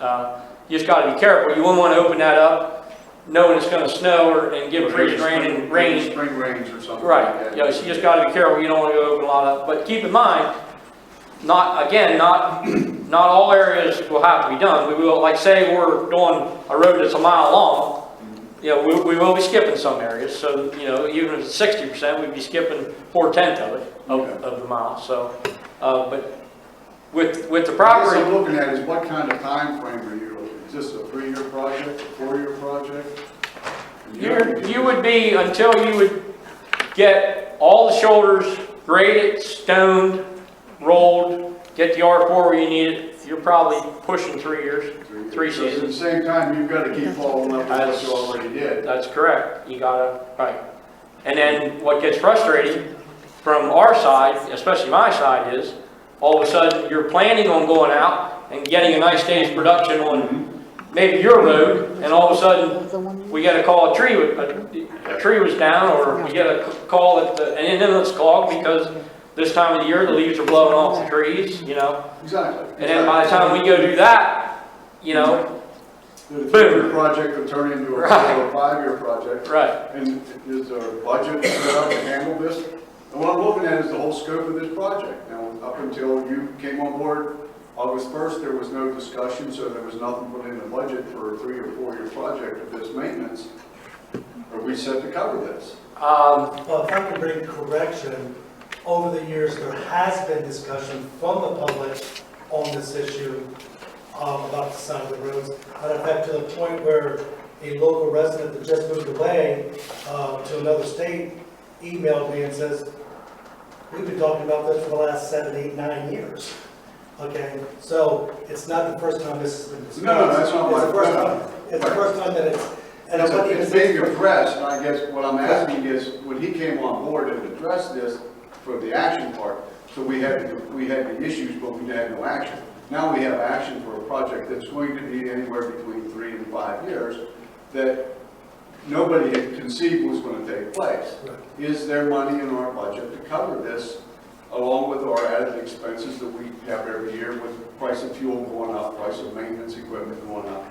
You just got to be careful. You wouldn't want to open that up knowing it's gonna snow and give freeze rain and rain. Spring rains or something. Right, like that. you know, so you just gotta be careful, you don't wanna go open a lot of, but keep in mind, not all areas will have to be done. We will, like say we're doing a road that's a mile long, you know, we will be skipping some areas, so, you know, even if it's 60%, we'd be skipping 4/10 of it, of the mile, so, but with the What property. I'm looking at is what kind of time frame are you looking? Is this a 3-year project, a 4-year project? You would be, until you would get all the shoulders graded, stoned, rolled, get the R4 where you need it, you're probably pushing 3 years, 3 So At the seasons. same time, you've got to keep following up with what you already did. That's correct, you gotta, right. And then what gets frustrating from our side, especially my side, is all of a sudden you're planning on going out and getting a nice day's production on maybe your road, and all of a sudden we get a call a tree was down, or we get a call that and then it's clogged because this time of the year the leaves are blowing off the trees, you know. Exactly. And then by the time we go do that, you know, The 3-year project will turn into a Right. 4 or 5-year project. right. And is there a budget set up to handle this? And what I'm looking at is the whole scope of this project. Now, up until you came on board August 1st, there was no discussion, so there was nothing put in the budget for a 3 or 4-year project of this maintenance. Are we set to cover this? Well, if I can bring correction, over the years, there has been discussion from the public on this issue about the side of the roads. Matter of fact, to the point where a local resident that just moved away to another state emailed me and says, we've been talking about this for the last 7, 8, 9 years. Okay, so it's not the first time this has been discussed. No, that's not my It's the first question. time. It's the first time that it's, and I wouldn't even It's say being addressed, and I guess what I'm asking is, when he came on board and addressed this for the action part, so we had the issues, but we had no action. Now we have action for a project that's going to be anywhere between 3 and 5 years, that nobody had conceived was going to take place. Right. Is there money in our budget to cover this, along with our added expenses that we have every year with price of fuel going up, price of maintenance equipment going up?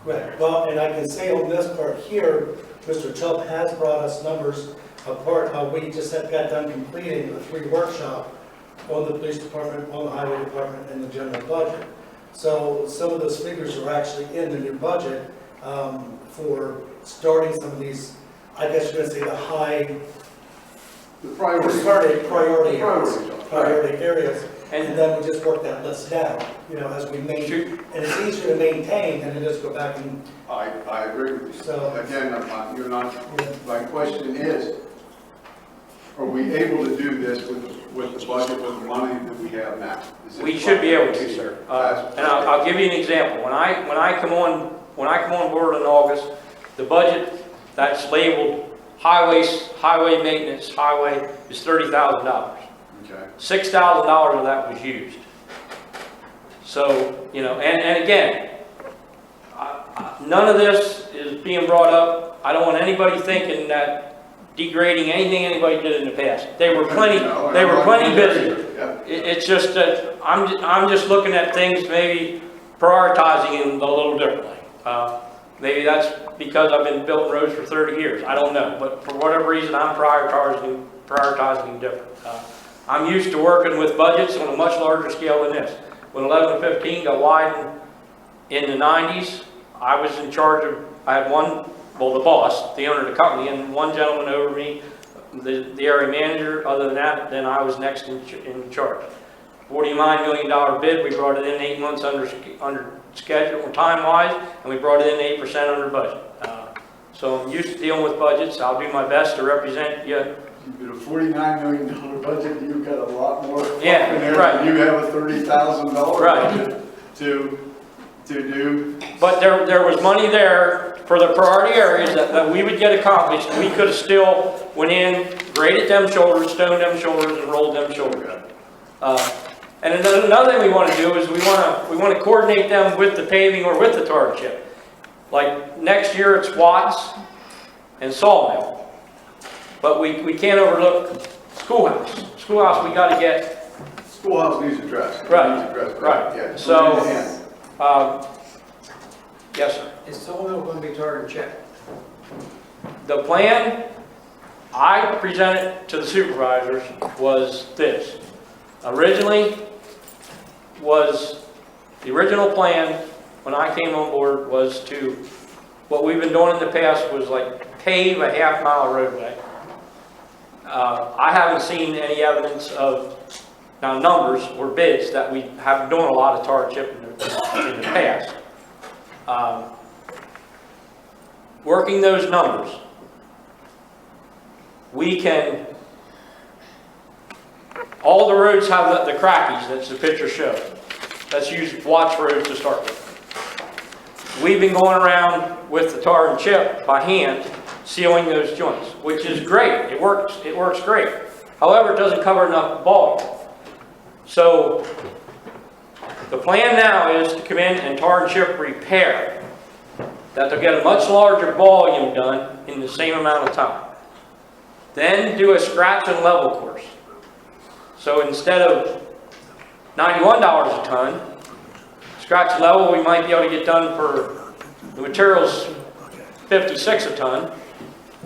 Right, well, and I can say on this part here, Mr. Chubb has brought us numbers apart. We just got done completing a 3 workshop on the police department, on the highway department, and the general budget. So some of those figures are actually in the new budget for starting some of these, I guess you're gonna say the high The priority. priority areas. And then we just work that list down, you know, as we maintain, and it's easier to maintain than it is to go back and, I agree with you. So- Again, you're not, my question is, are we able to do this with the budget, with the money that we have now? Is it We should be able to, sir. And I'll give you an example. When I come on board in August, the budget that's labeled highway maintenance, highway is $30,000. Okay. $6,000 of that was used. So, you know, and again, none of this is being brought up. I don't want anybody thinking that degrading anything anybody did in the past. They were plenty busy. Yep. It's just that I'm just looking at things, maybe prioritizing them a little differently. Maybe that's because I've been building roads for 30 years. I don't know, but for whatever reason, I'm prioritizing different. I'm used to working with budgets on a much larger scale than this. When 11 and 15 got widened in the 90s, I was in charge of, I had one, well, the boss, the owner of the company, and one gentleman over me, the area manager. Other than that, then I was next in charge. $49 million bid, we brought it in 8 months under schedule, time-wise, and we brought it in 8% under budget. So I'm used to dealing with budgets. I'll do my best to represent you. In a $49 million budget, you've got a lot more fluff Yeah, in there right. than you have a $30,000 Right. budget to do. But there was money there for the priority areas that we would get accomplished. We could have still went in, graded them shoulders, stoned them shoulders, and rolled them shoulders. And another thing we want to do is we want to coordinate them with the paving or with the tar chip. Like next year it's Watts and Sawmill. But we can't overlook Schoolhouse. Schoolhouse we got to get. Schoolhouse needs addressed. Right, Needs addressed. right. Yeah. So, Hand in hand. yes, sir. Is Sawmill gonna be tar and chip? The plan I presented to the supervisors was this. Originally, the original plan when I came on board was to, what we've been doing in the past was like pave a half-mile roadway. I haven't seen any evidence of, now numbers or bids, that we have been doing a lot of tar and chip in the past. Working those numbers, we can, all the roads have the crackies, that's the picture show. Let's use Watts Road to start with. We've been going around with the tar and chip by hand, sealing those joints, which is great. It works great. However, it doesn't cover enough volume. So the plan now is to come in and tar and chip repair, that they'll get a much larger volume done in the same amount of time. Then do a scratch and level course. So instead of $91 a ton, scratch and level we might be able to get done for the materials 56 a ton.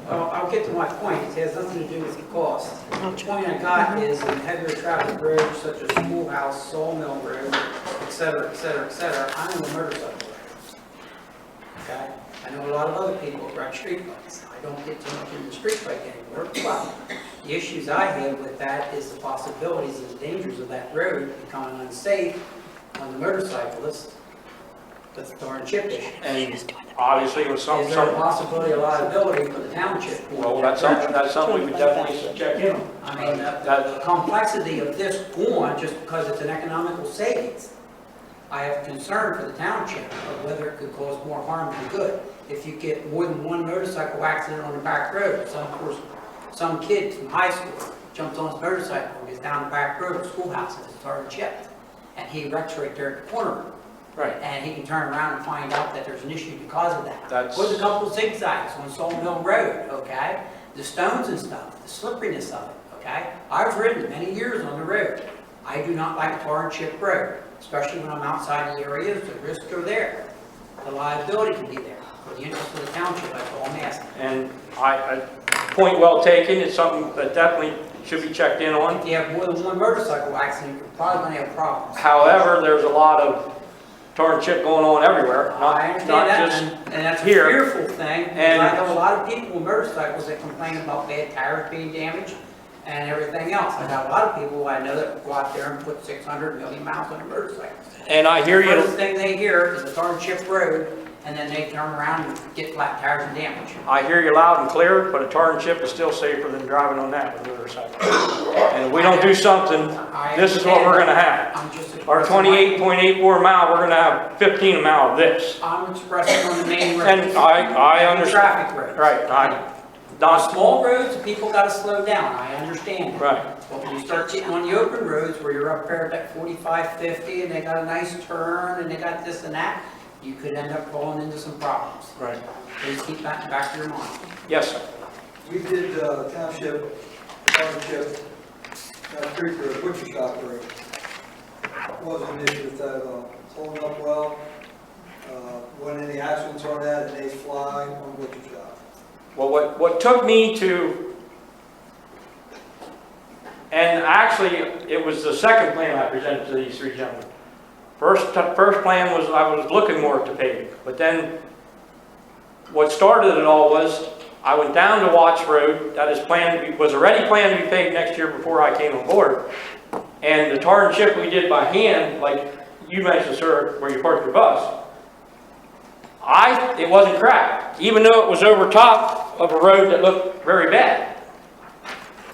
Well, I'll get to my point. It has nothing to do with the cost. The point I got is in heavier traffic roads such as Schoolhouse, Sawmill Road, et cetera, et cetera, et cetera, I'm in the motorcycle road. Okay? I know a lot of other people ride street bikes. I don't get too much in the street bike anymore, but the issues I have with that is the possibilities and the dangers of that road becoming unsafe on the motorcyclist. That's the tar and chip issue. And obviously with Is there a possibility of liability for the township? well, that's something we would definitely check in on. I mean, the complexity of this going, just because it's an economical savings, I have concern for the township of whether it could cause more harm than good. If you get more than one motorcycle accident on the back road, some kid from high school jumps on his motorcycle and gets down the back road of Schoolhouse and it's tar and chipped, and he wrecks right there at the corner. Right. And he can turn around and find out that there's an issue because of that. That's- With a couple of zigzags on Sawmill Road, okay? The stones and stuff, the slipperiness of it, okay? I've ridden many years on the road. I do not like tar and chip road, especially when I'm outside the areas, the risks are there. The liability can be there. For the interest of the township, that's all I'm asking. And point well taken, it's something that definitely should be checked in on. If you have more than one motorcycle accident, you're probably gonna have problems. However, there's a lot of tar and chip going on everywhere, I understand that, just and that's a here. fearful thing, because And- I know a lot of people with motorcycles that complain about bad tires being damaged and everything else. I got a lot of people I know that go out there and put 600 million miles on their motorcycles. And I hear The you, first thing they hear is a tar and chip road, and then they turn around and get flat tires and damage. I hear you loud and clear, but a tar and chip is still safer than driving on that with a motorcycle. And if we don't do something, this is what we're gonna have. I'm just Our expressing my- 28.84 mile, we're gonna have 15 a mile of this. I'm expressing on the main road. And I understand. Traffic roads. Right, On not, small roads, people gotta slow down, I understand that. right. But when you start getting on the open roads where you're up there at that 45, 50, and they got a nice turn, and they got this and that, you could end up falling into some problems. Right. Please keep that in the back of your mind. Yes, sir. We did township partnership, Creek Road, Butcher Shop Road. Wasn't an issue with that at all. It's holding up well. Wasn't any accidents on that, and they fly on Butcher Shop. Well, what took me to, and actually, it was the second plan I presented to these three gentlemen. First plan was, I was looking more at the paving, but then what started it all was, I went down to Watts Road, that is planned, was already planned to be paved next year before I came on board. And the tar and chip we did by hand, like you mentioned, sir, where you parked your bus, it wasn't cracked, even though it was over top of a road that looked very bad.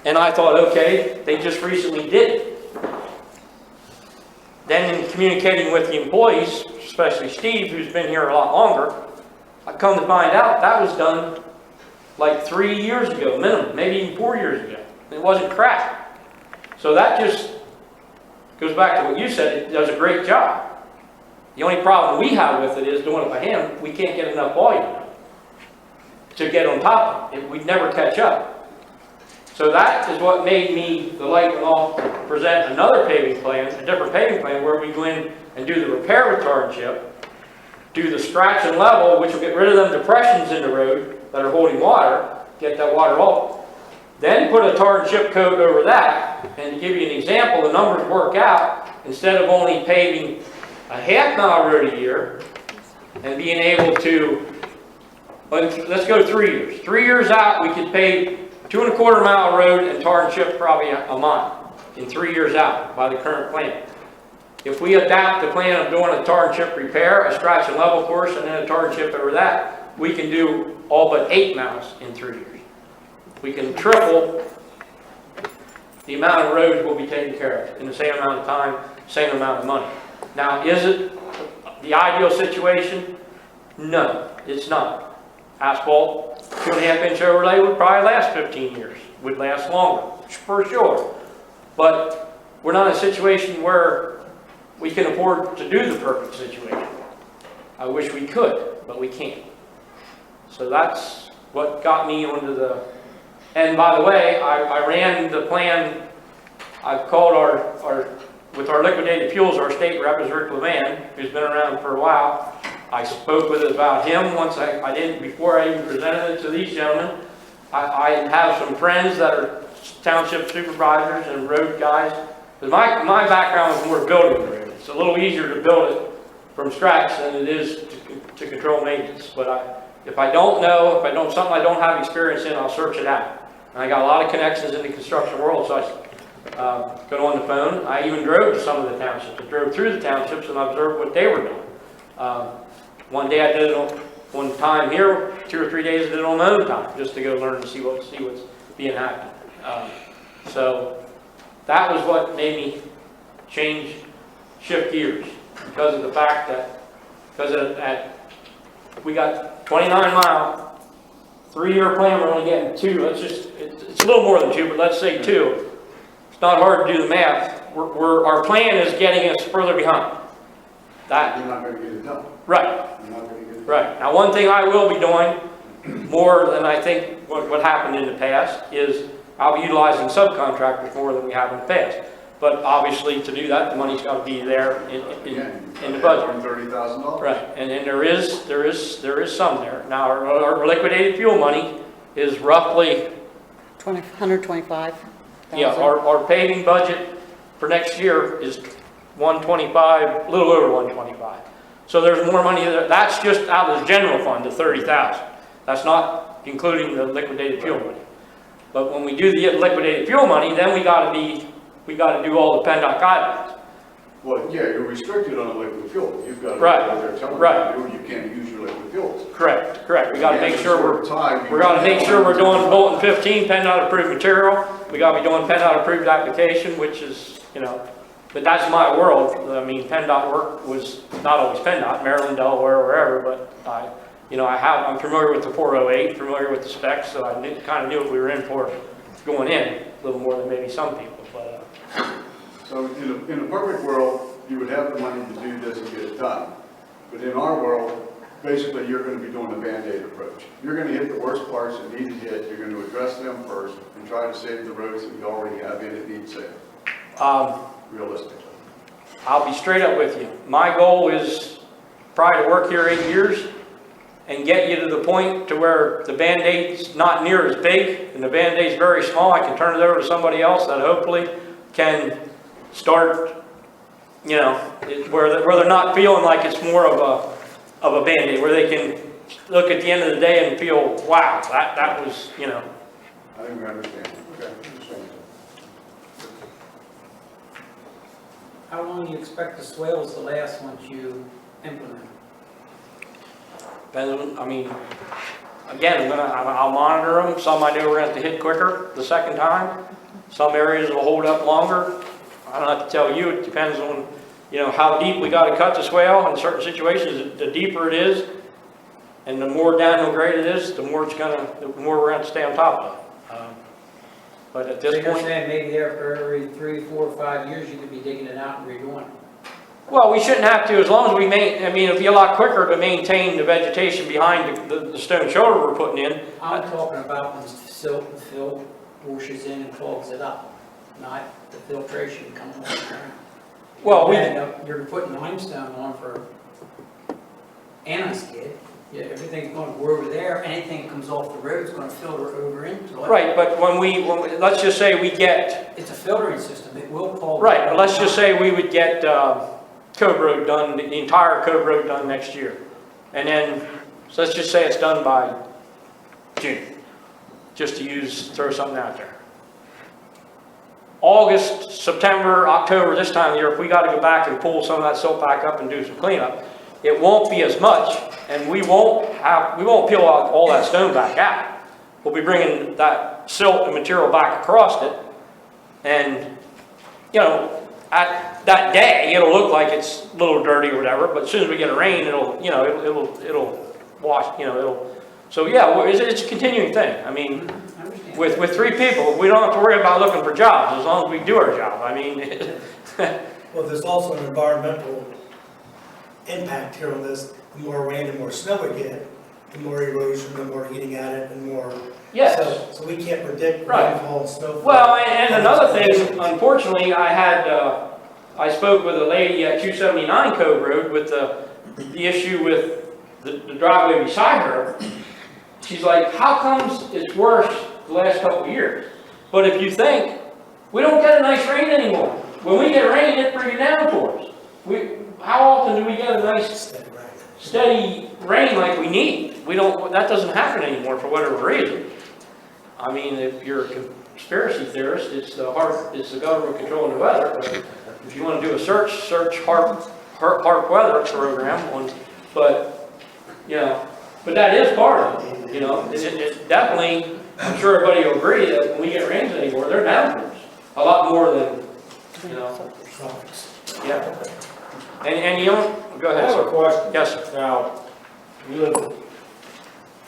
And I thought, okay, they just recently did it. Then in communicating with the employees, especially Steve, who's been here a lot longer, I come to find out that was done like 3 years ago, minimum, maybe even 4 years ago. It wasn't cracked. So that just goes back to what you said, it does a great job. The only problem we have with it is doing it by hand, we can't get enough volume to get on top of it. We'd never catch up. So that is what made me, the light went off, to present another paving plan, a different paving plan, where we go in and do the repair with tar and chip, do the scratch and level, which will get rid of them depressions in the road that are holding water, get that water off. Then put a tar and chip coat over that, and to give you an example, the numbers work out. Instead of only paving a half-mile road a year, and being able to, let's go 3 years. 3 years out, we could pave 2¼ mile road and tar and chip probably a mile in 3 years out by the current plan. If we adapt the plan of doing a tar and chip repair, a scratch and level course, and then a tar and chip over that, we can do all but 8 miles in 3 years. We can triple the amount of roads we'll be taking care of in the same amount of time, same amount of money. Now, is it the ideal situation? No, it's not. Asphalt, 2.5-inch overlay would probably last 15 years, would last longer, for sure. But we're not in a situation where we can afford to do the perfect situation. I wish we could, but we can't. So that's what got me onto the, and by the way, I ran the plan. I've called with our liquidated fuels, our state rep is Rick Levan, who's been around for a while. I spoke with it about him once I did, before I even presented it to these gentlemen. I have some friends that are township supervisors and road guys. But my background is more building the road. It's a little easier to build it from scratch than it is to control maintenance. But if I don't know, something I don't have experience in, I'll search it out. And I got a lot of connections in the construction world, so I got on the phone. I even drove to some of the townships. I drove through the townships and observed what they were doing. One day I did it on one time here, 2 or 3 days I did it on my own time, just to go learn to see what's being happened. So that was what made me shift gears, because of the fact that we got 29-mile, 3-year plan, we're only getting 2. It's a little more than 2, but let's say 2. It's not hard to do the math. Our plan is getting us further behind. You're not going to get it done. Right. You're not going to get it done. Right. Now, one thing I will be doing more than I think what happened in the past is I'll be utilizing subcontractors more than we have in the past. But obviously, to do that, the money's got to be there in the budget. $30,000. Right. And there is some there. Now, our liquidated fuel money is roughly, 125. yeah, our paving budget for next year is 125, a little over 125. So there's more money there. That's just out of the general fund, the 30,000. That's not including the liquidated fuel money. But when we do the liquidated fuel money, then we got to do all the PennDOT guidelines. Well, yeah, you're restricted on the liquid fuel. You've got to Right. go there telling Right. you can't use your liquid fuels. Correct. We got to make sure we're we're doing Bolton 15 PennDOT approved material. We got to be doing PennDOT approved application, which is, but that's my world. I mean, PennDOT work was not always PennDOT, Maryland, Delaware, wherever, but I'm familiar with the 408, familiar with the specs, so I kind of knew what we were in for going in, a little more than maybe some people. But So in a perfect world, you would have the money to do this and get it done. But in our world, basically you're going to be doing a Band-Aid approach. You're going to hit the worst parts that need to hit. You're going to address them first and try to save the roads that you already have in that need saved. Realistically. I'll be straight up with you. My goal is probably to work here 8 years and get you to the point to where the Band-Aid's not near as big and the Band-Aid's very small. I can turn it over to somebody else that hopefully can start, where they're not feeling like it's more of a Band-Aid, where they can look at the end of the day and feel, wow, that was, I think we understand. Okay, understand. How long do you expect the swales to last once you implement? I mean, again, I'll monitor them. Some I know we're going to have to hit quicker the second time. Some areas will hold up longer. I don't have to tell you, it depends on, how deep we got to cut the swale. In certain situations, the deeper it is and the more downhill grade it is, the more we're going to stay on top of it. But at this So you're point, saying maybe after every 3, 4, 5 years, you could be digging it out and redoing it? well, we shouldn't have to, as long as it'd be a lot quicker to maintain the vegetation behind the stone shoulder we're putting in. I'm talking about when silt and fill washes in and clogs it up, not the filtration coming off the ground. Well, You're putting limestone on for Anna's kid. Yeah, everything's going to go over there. Anything that comes off the road is going to filter over into it. Right, but when we, let's just say we get, It's a filtering system. It will pull. right, but let's just say we would get Cove Road done, the entire Cove Road done next year. And then, so let's just say it's done by June, just to throw something out there. August, September, October, this time of year, if we got to go back and pull some of that silt back up and do some cleanup, it won't be as much, and we won't peel out all that stone back out. We'll be bringing that silt and material back across it, and, you know, at that day, it'll look like it's a little dirty or whatever, but as soon as we get a rain, it'll wash, you know, so yeah, well, it's a continuing thing. I mean, with 3 people, we don't have to worry about looking for jobs, as long as we do our job. I mean, Well, there's also an environmental impact here on this. The more rain and more snow we get, the more erosion, the more heating at it, and more. yes. So we can't predict Right. rainfall and snowfall. Well, and another thing, unfortunately, I spoke with a lady at 279 Cove Road with the issue with the driveway beside her. She's like, how comes it's worse the last couple of years? But if you think, we don't get a nice rain anymore. When we get rain, it brings it down for us. How often do we get a nice steady rain like we need? That doesn't happen anymore for whatever reason. I mean, if you're a conspiracy theorist, it's the government controlling the weather. But if you want to do a search HARP weather program but you know, but that is part of it. You know, it definitely. I'm sure everybody will agree that when we get rains anymore, they're downpours. A lot more than, you know. Yeah. And you don't, go I ahead, have a sir. question. Yes, sir. Now, you live at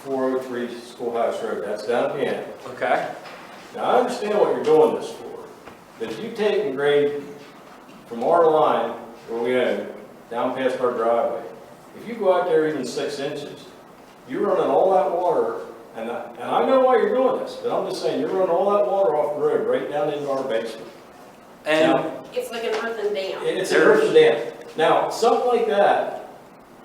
403 Schoolhouse Road, that's down at the end. Okay. Now, I understand what you're doing this for, but if you take and grade from our line, where we own, down past our driveway, if you go out there even 6 inches, you're running all that water, and I know why you're doing this, but I'm just saying, you're running all that water off the road right down into our basement. And Now, It's like an earthen dam. it's an earthen dam. Now, something like that,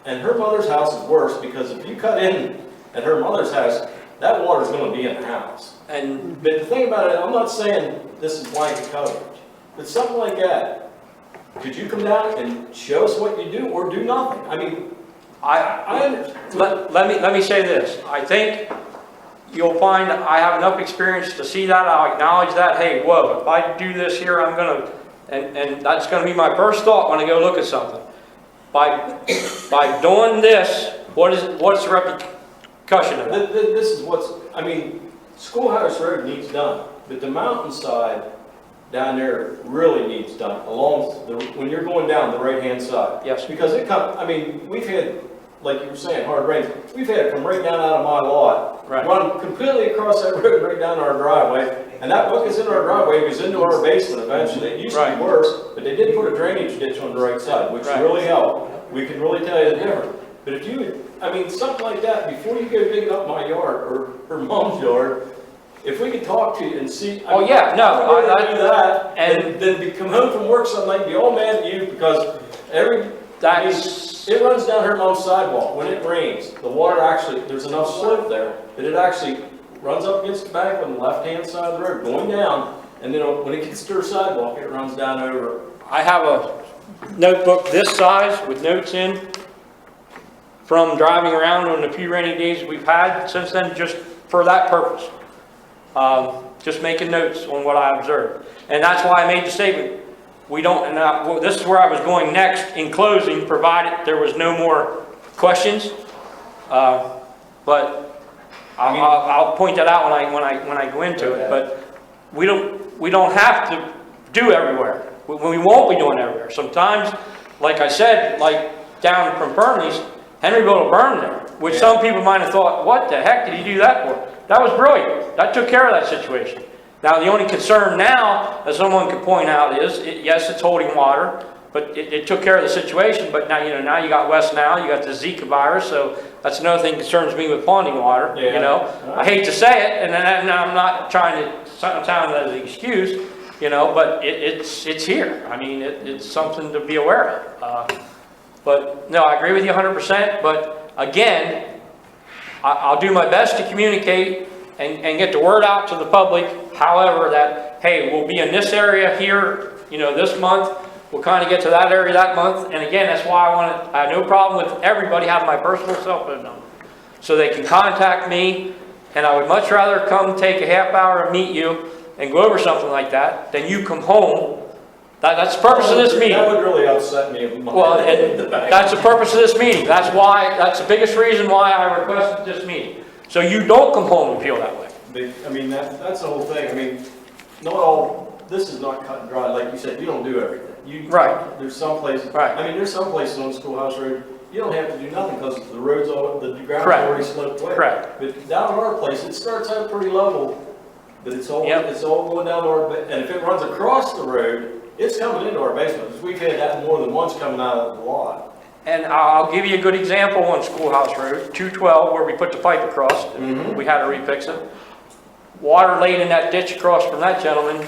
and her mother's house is worse, because if you cut in at her mother's house, that water's gonna be in the house. and But the thing about it, I'm not saying this is blanket coverage, but something like that, could you come down and show us what you do, or do nothing? I mean, I understand. let me say this. I think you'll find I have enough experience to see that. I'll acknowledge that. Hey, whoa, if I do this here, I'm gonna, and that's gonna be my first thought when I go look at something. By doing this, what's the repercussion of that? This is I mean, Schoolhouse Road needs done, but the mountainside down there really needs done, when you're going down the right-hand side. Yes. Because I mean, we've had, like you were saying, hard rains. We've had it come right down out of my lot, Right. run completely across that road right down our driveway, and that bucket's in our driveway, goes into our basement eventually. It used to Right. be worse, but they did put a drainage ditch on the right side, which Right. really helped. We can really tell you the difference. But if you, I mean, something like that, before you go digging up my yard or her mom's yard, if we could talk to you and see. Oh, yeah, no, I'd rather I- do that and- than come home from work some night and be all mad at you because it runs down her mom's sidewalk. When it rains, the water actually, there's enough slope there that it actually runs up against the bank on the left-hand side of the road, going down, and then when it gets to her sidewalk, it runs down over. I have a notebook this size with notes in from driving around on the few rainy days we've had since then, just for that purpose. Just making notes on what I observed. And that's why I made the statement. We don't, and well, this is where I was going next in closing, provided there was no more questions. But I'll point that out when I go into it. But we don't have to do everywhere. We won't be doing everywhere. Sometimes, like I said, like down from Burnley's, Henryville will burn there, which some people might have thought, what the heck did he do that for? That was brilliant. That took care of that situation. Now, the only concern now, as someone could point out, is, yes, it's holding water, but it took care of the situation. But now, now you got West Nile, you got the Zika virus, so that's another thing that concerns me with ponding water, I hate to say it, and I'm not trying to sound that as an excuse, but it's here. I mean, it's something to be aware of. But no, I agree with you 100%, but again, I'll do my best to communicate and get the word out to the public, however, that, hey, we'll be in this area here, this month, we'll kind of get to that area that month, and again, that's why I have no problem with everybody having my personal cell phone number, so they can contact me, and I would much rather come take a half hour and meet you and go over something like that, than you come home. That's the purpose of this meeting. That would really upset me. Well, and that's the purpose of this meeting. That's the biggest reason why I requested this meeting. So you don't come home and feel that way. I mean, that's the whole thing. I mean, this is not cut and dry. Like you said, you don't do everything. Right. There's some places. Right. I mean, there's some places on Schoolhouse Road, you don't have to do nothing because the road's the ground's Correct. already sloped away. Correct. But down at our place, it starts out pretty level, but it's all going down to our, and if it runs across the road, it's coming into our basement. We've had that more than once coming out of the lot. And I'll give you a good example on Schoolhouse Road, 212, where we put the pipe across. We had to refix it. Water laid in that ditch across from that gentleman.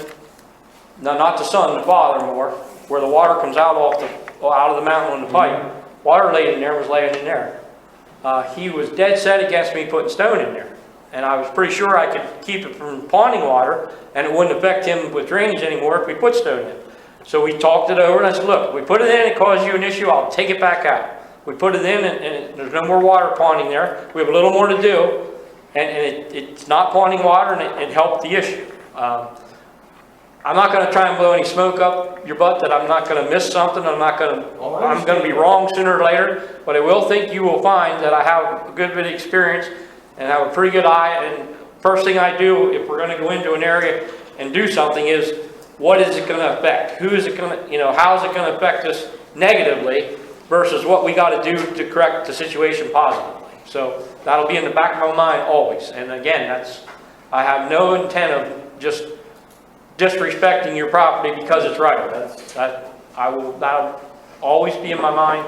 No, not the son, the father more, where the water comes out of the mountain on the pipe. Water laid in there, was laying in there. He was dead set against me putting stone in there. And I was pretty sure I could keep it from ponding water, and it wouldn't affect him with drainage anymore if we put stone in. So we talked it over, and I said, look, we put it in, it caused you an issue, I'll take it back out. We put it in, and there's no more water ponding there. We have a little more to do, and it's not ponding water, and it helped the issue. I'm not going to try and blow any smoke up your butt that I'm not going to miss something. I'm going to be wrong sooner or later, but I will think you will find that I have a good bit of experience and have a pretty good eye. And first thing I do if we're going to go into an area and do something is, what is it going to affect? Who is it going to, how is it going to affect us negatively versus what we got to do to correct the situation positively? So that'll be in the back of my mind always. And again, I have no intent of just disrespecting your property because it's right. That'll always be in my mind.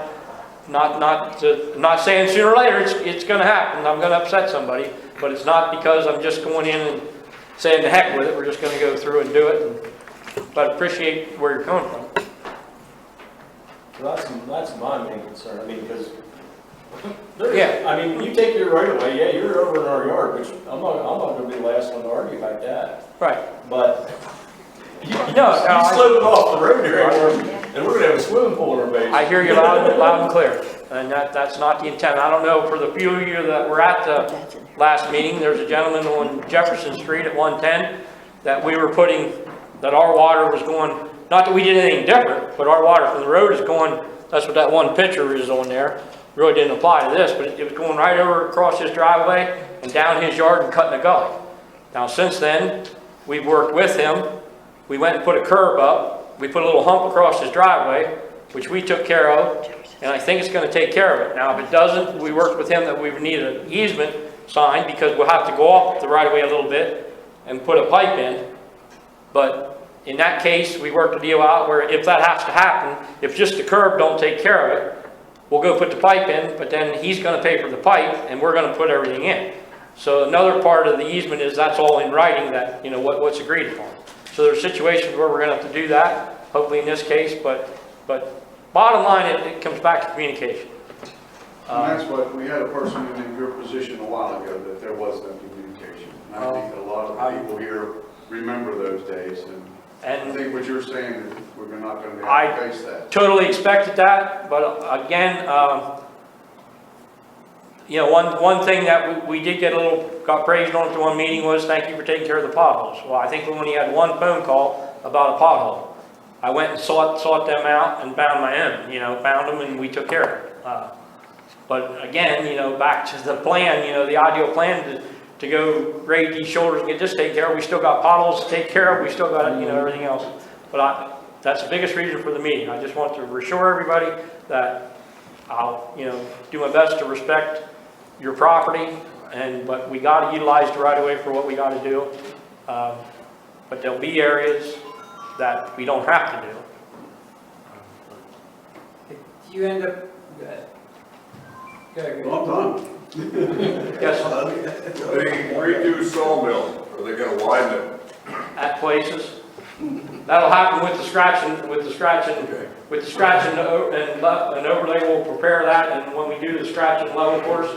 Not saying sooner or later it's going to happen. I'm going to upset somebody, but it's not because I'm just going in and saying the heck with it. We're just going to go through and do it. But I appreciate where you're coming from. Well, that's my main concern. I mean, because Yeah. you take your right away. Yeah, you're over in our yard, which I'm not going to be the last one to argue about that. Right. But you slipping off the road here, and we're going to have a swimming pool in our base. I hear you loud and clear, and that's not the intent. I don't know, for the few of you that were at the last meeting, there's a gentleman on Jefferson Street at 110 that we were putting, that our water was going, not that we did anything different, but our water from the road is going, that's what that one picture is on there. Really didn't apply to this, but it was going right over across his driveway and down his yard and cutting a gully. Now since then, we've worked with him. We went and put a curb up. We put a little hump across his driveway, which we took care of, and I think it's going to take care of it. Now, if it doesn't, we worked with him that we would need an easement sign because we'll have to go off the right of way a little bit and put a pipe in. But in that case, we worked a deal out where if that has to happen, if just the curb don't take care of it, we'll go put the pipe in, but then he's going to pay for the pipe, and we're going to put everything in. So another part of the easement is that's all in writing that, what's agreed upon. So there's situations where we're going to have to do that, hopefully in this case, but bottom line, it comes back to communication. And that's what, we had a person in your position a while ago that there was no communication. And I think a lot of the people here remember those days, and I think what you're saying is we're not going to be able to face that. Totally expected that, but again, one thing that we did got praised on at the one meeting was, thank you for taking care of the potholes. Well, I think we only had one phone call about a pothole. I went and sought them out and found my own, found them and we took care of it. But again, back to the plan, the ideal plan to go grade these shoulders and get this taken care of. We still got potholes to take care of. We still got, everything else. But that's the biggest reason for the meeting. I just want to reassure everybody that I'll, do my best to respect your property, but we got to utilize the right of way for what we got to do. But there'll be areas that we don't have to do. Do you end up, Well, I'm done. Yes, The redo sawmill, are they gonna widen it? at places. That'll happen with the scratching, and overlay will prepare that, and when we do the scratch and level course,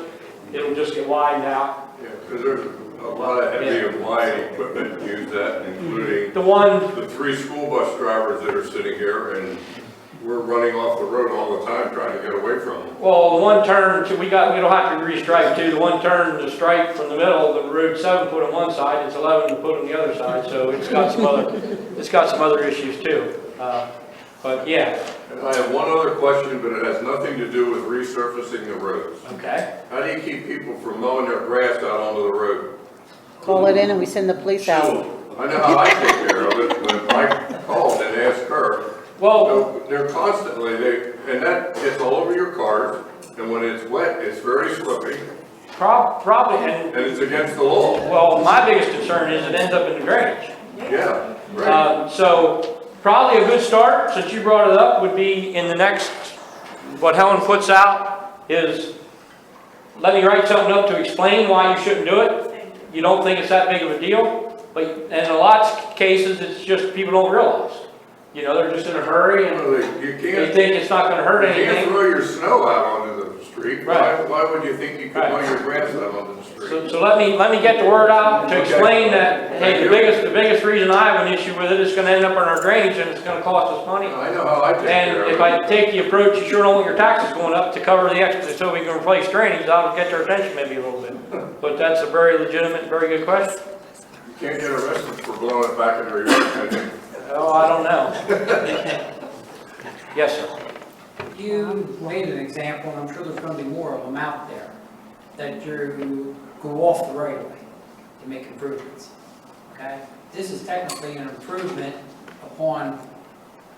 it'll just get widened out. Yeah, because there's a lot of heavy applied equipment used that, including The 3 school bus drivers that are sitting here, and we're running off the road all the time trying to get away from them. well, the one turn, we don't have to restripe too, the one turn to strike from the middle, the road 7 foot on one side, it's 11 to put on the other side, so it's got some other issues too. But yeah, And I have one other question, but it has nothing to do with resurfacing the roads. okay. How do you keep people from mowing their grass out onto the road? Call it in and we send the police out. I know how I take care of it, but I called and asked her. Well, So they're constantly, and that gets all over your cars, and when it's wet, it's very slippy, probably, and it's against the law. well, my biggest concern is it ends up in the drainage. Yeah, right. So probably a good start, since you brought it up, would be in the next, what Helen puts out is, let me write something up to explain why you shouldn't do it. You don't think it's that big of a deal, but in a lot of cases, it's just people don't realize. You know, they're just in a hurry and You they can't, think it's not gonna hurt you can't anything. throw your snow out onto the street. Right. Why would you think you could mow your grass out onto the street? So let me get the word out to explain that, hey, the biggest reason I have an issue with it is gonna end up in our drainage and it's gonna cost us money. I know how I take And care of it. if I take the approach, you sure don't want your taxes going up to cover the extra, so we can replace drainage, that'll get their attention maybe a little bit. But that's a very legitimate, very good question. You can't get arrested for blowing it back into your yard. Oh, I don't know. Yes, sir. You made an example, and I'm sure there's gonna be more of them out there, that you go off the right of way to make improvements, okay? This is technically an improvement upon,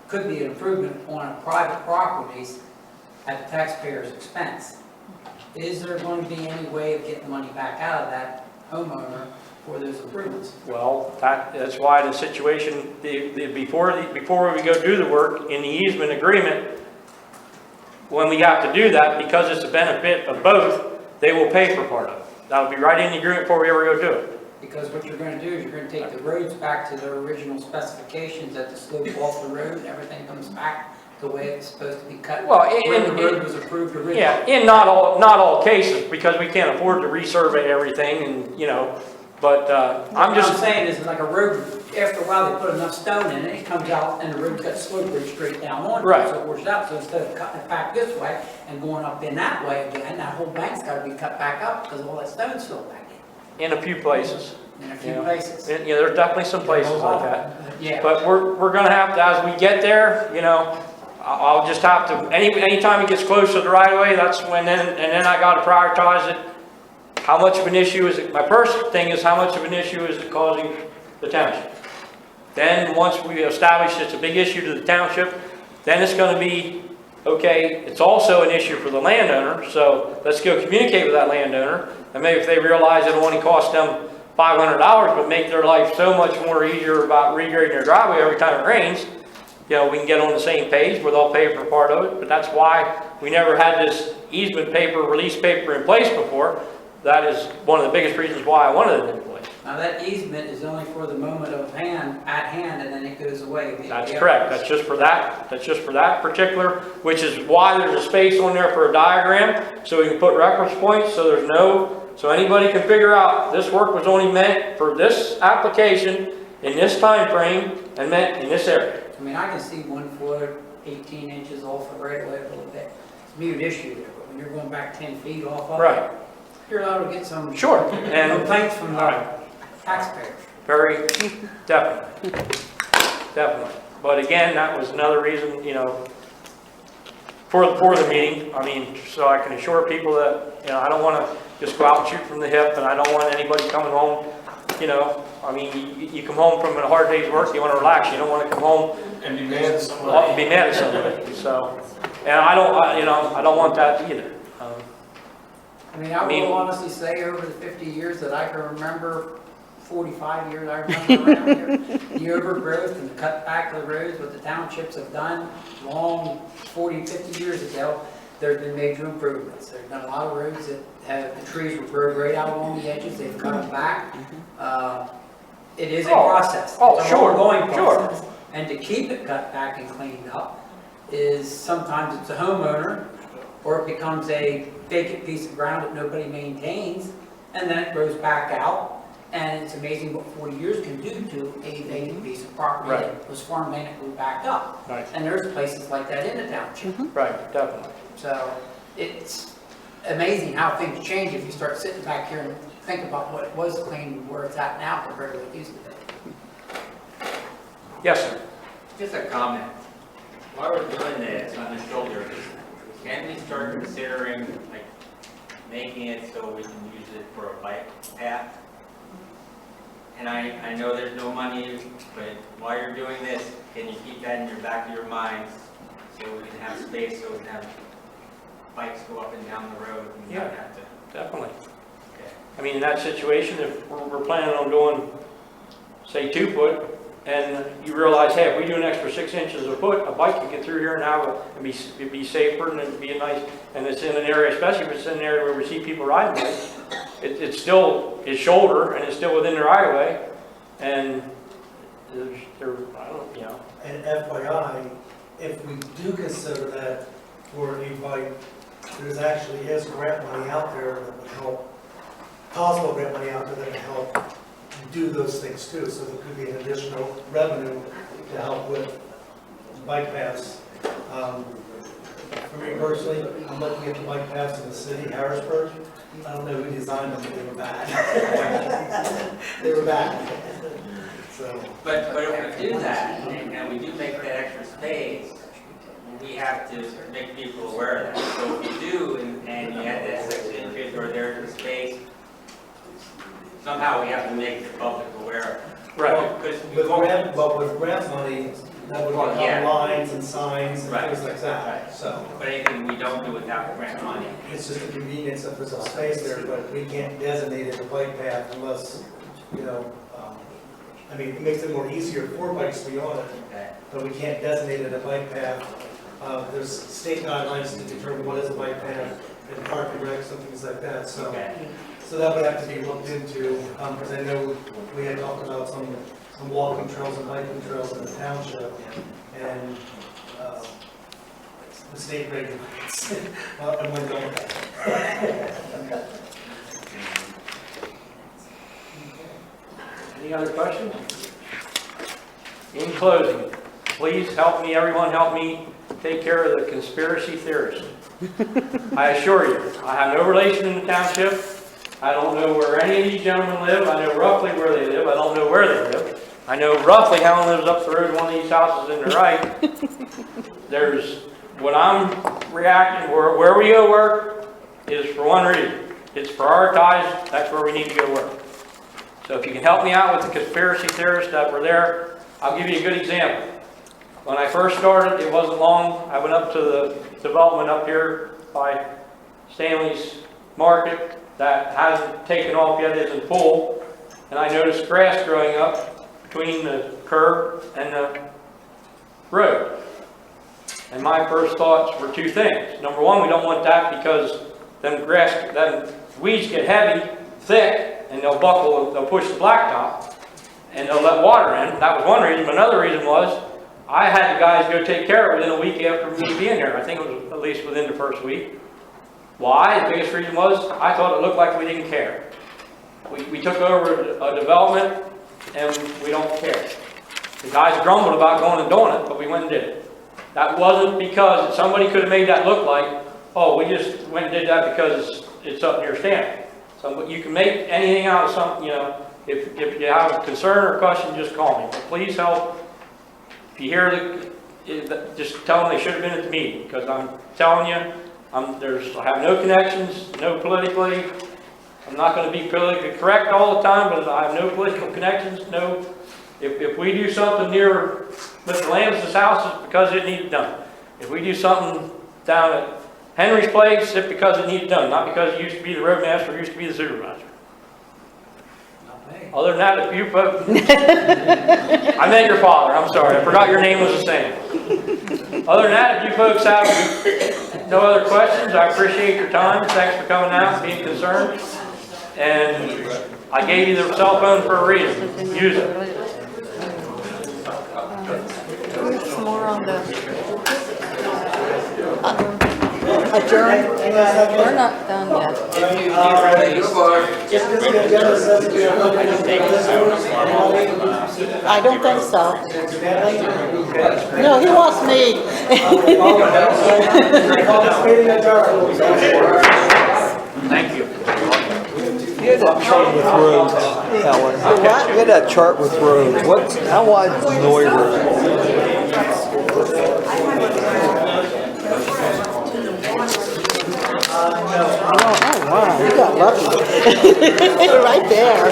could be an improvement upon private properties at the taxpayer's expense. Is there going to be any way of getting money back out of that homeowner for those improvements? Well, that's why the situation, before we go do the work in the easement agreement, when we have to do that, because it's a benefit of both, they will pay for part of it. That'll be right in the agreement before we ever go do it. Because what you're gonna do is you're gonna take the roads back to their original specifications, that the slope off the road, everything comes back the way it's supposed to be cut. Well, Where the road was approved originally. Yeah, in not all cases, because we can't afford to resurvey everything and, you know, but, I'm What just. I'm saying is like a road, after a while, they put enough stone in it, it comes out and the road cuts slowly straight down on it. Right. So it washes out, so instead of cutting it back this way and going up in that way again, that whole bank's gotta be cut back up because all that stone's filled back In a few places. in a few Yeah. places. And, you know, there's definitely some places like that. Yeah. But we're gonna have to, as we get there, you know, I'll just have to, anytime it gets close to the right of way, that's when and then I gotta prioritize it. How much of an issue is it? My first thing is how much of an issue is it causing the township? Then, once we establish it's a big issue to the township, then it's gonna be, okay, it's also an issue for the landowner, so let's go communicate with that landowner, and maybe if they realize it'll only cost them $500, but make their life so much more easier about regrading their driveway every time it rains, you know, we can get on the same page where they'll pay for part of it, but that's why we never had this easement paper, release paper in place before. That is one of the biggest reasons why I wanted it in place. Now, that easement is only for the moment of at hand, and then it goes away. That's correct. That's just for that particular, which is why there's a space on there for a diagram, so we can put reference points, so anybody can figure out this work was only meant for this application in this time frame and meant in this area. I mean, I can see 1 foot, 18 inches off the right of way a little bit. It's a mute issue there, but when you're going back 10 feet off of it, Right. you're allowed to get some Sure. And complaints from the taxpayers. very, definitely. Definitely. But again, that was another reason, you know, for the meeting. I mean, so I can assure people that, you know, I don't want to just go out and shoot from the hip, and I don't want anybody coming home, you know, I mean, you come home from a hard day's work, you want to relax, you don't want to come home And be mad at somebody. and be mad at somebody. So, and I don't want that either. I mean, I will honestly say over the 50 years that I can remember, 45 years I remember around here, the overgrowth and the cut back of the roads, what the townships have done, long 40, 50 years ago, there's been major improvements. There's been a lot of roads that have, the trees were growing right out along the edges, they've cut them back. It is a process. Oh, It's an sure, ongoing sure. process. And to keep it cut back and cleaned up is sometimes it's a homeowner, or it becomes a vacant piece of ground that nobody maintains, and then it grows back out. And it's amazing what 40 years can do to a vacant piece of property that was farmland and grew back up. Right. And there's places like that in the township. Right, definitely. So it's amazing how things change if you start sitting back here and think about what was clean and where it's at now compared to what it used to be. Yes, sir. Just a comment. While we're doing this on the shoulders, can we start considering like making it so we can use it for a bike path? And I know there's no money, but while you're doing this, can you keep that in your back of your minds so we can have space, so we can have bikes go up and down the road and not Yeah. have to? Definitely. Okay. I mean, in that situation, if we're planning on doing, say, 2 foot, and you realize, hey, if we do an extra 6 inches a foot, a bike can get through here and it'd be safer, and it'd be a nice, and it's in an area, especially if it's in an area where we see people riding bikes, it's still, it's shoulder, and it's still within their right of way, and I don't, you know. And FYI, if we do consider that for a bike, there's actually is grant money out there that would help, possible grant money out there that can help do those things too. So there could be an additional revenue to help with bike paths. For me personally, I'm looking at the bike paths in the city, Harrisburg. I don't know who designed them, but they were bad. They were bad. So. But if we do that, and we do make that extra space, we have to make people aware of that. So if you do, and you add that 6 inches, or there's a space, somehow we have to make the public aware of it. Right. Because But with grant money, that would Well, become yeah. lines and signs and Right. things like that. Right. So But anything we don't do without grant money. it's just a convenience if there's a space there, but we can't designate it a bike path unless, you know, I mean, it makes it more easier for bikes to be on it, Okay. but we can't designate it a bike path. There's state guidelines to determine what is a bike path and parking regs and things like that, so. Okay. So that would have to be looked into, because I know we had talked about some walking trails and biking trails in the township, and the state regulates, and we're going. Any other questions? In closing, please help me, everyone help me take care of the conspiracy theorists. I assure you, I have no relation in the township. I don't know where any of these gentlemen live. I know roughly where they live. I don't know where they live. I know roughly how one lives up the road, one of these houses in the right. There's, when I'm reacting, where we go work is for one reason. It's prioritized, that's where we need to go work. So if you can help me out with the conspiracy theorists that were there, I'll give you a good example. When I first started, it wasn't long, I went up to the development up here by Stanley's Market that hasn't taken off yet, isn't full, and I noticed grass growing up between the curb and the road. And my first thoughts were 2 things. Number one, we don't want that because them weeds get heavy, thick, and they'll buckle, they'll push the blacktop, and they'll let water in. That was one reason. But another reason was, I had the guys go take care of it within a week after me being here. I think it was at least within the first week. Why? The biggest reason was, I thought it looked like we didn't care. We took over a development, and we don't care. The guys grumbled about going and doing it, but we went and did it. That wasn't because somebody could have made that look like, oh, we just went and did that because it's up near Stanley. So you can make anything out of something, you know. If you have a concern or a question, just call me. But please help. If you hear just tell them they should have been at the meeting, because I'm telling you, I have no connections, no politically. I'm not going to be politically correct all the time, but I have no political connections. No, if we do something near Mr. Lamb's house, it's because it needed done. If we do something down at Henry's place, it's because it needed done, not because he used to be the roadmaster or used to be the supervisor. Other than that, if you folks, I meant your father, I'm sorry, I forgot your name was the same. Other than that, if you folks have no other questions, I appreciate your time. Thanks for coming out and being concerned. And I gave you the cell phone for a reason. Use it. on the adjourn? We're not done yet. I don't think so. No, he wants me. Thank you. You had that chart with roads, Helen. What? You had that chart with roads. How wide is Noy Road? Oh, wow, you got lucky. Right there.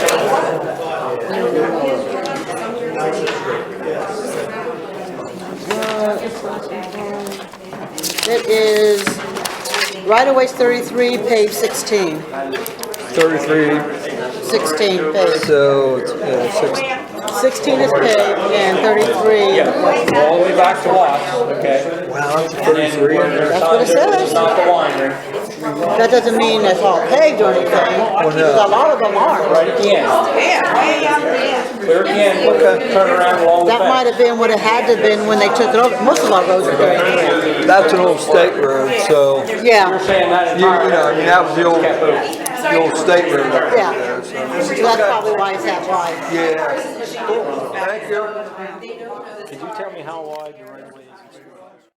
It is, right-of-way's 33, page 16. 33, 16 page. so it's 16 is paved and 33. All the way back to us, okay? Wow, that's 33. That's what it says. Not the winery. That doesn't mean it's all paved or anything. no. A lot of them aren't. Right at the end. Clear again, turn around along the That might fence. have been what it had to have been when they took it over. Most of our roads are 33. That's an old state road, so, You're Yeah, saying that you entire. know, I mean, that was the old state road up yeah. there, so. So that's probably why it's that wide. Yeah. Cool. Thank you. Could you tell me how wide the right of way is?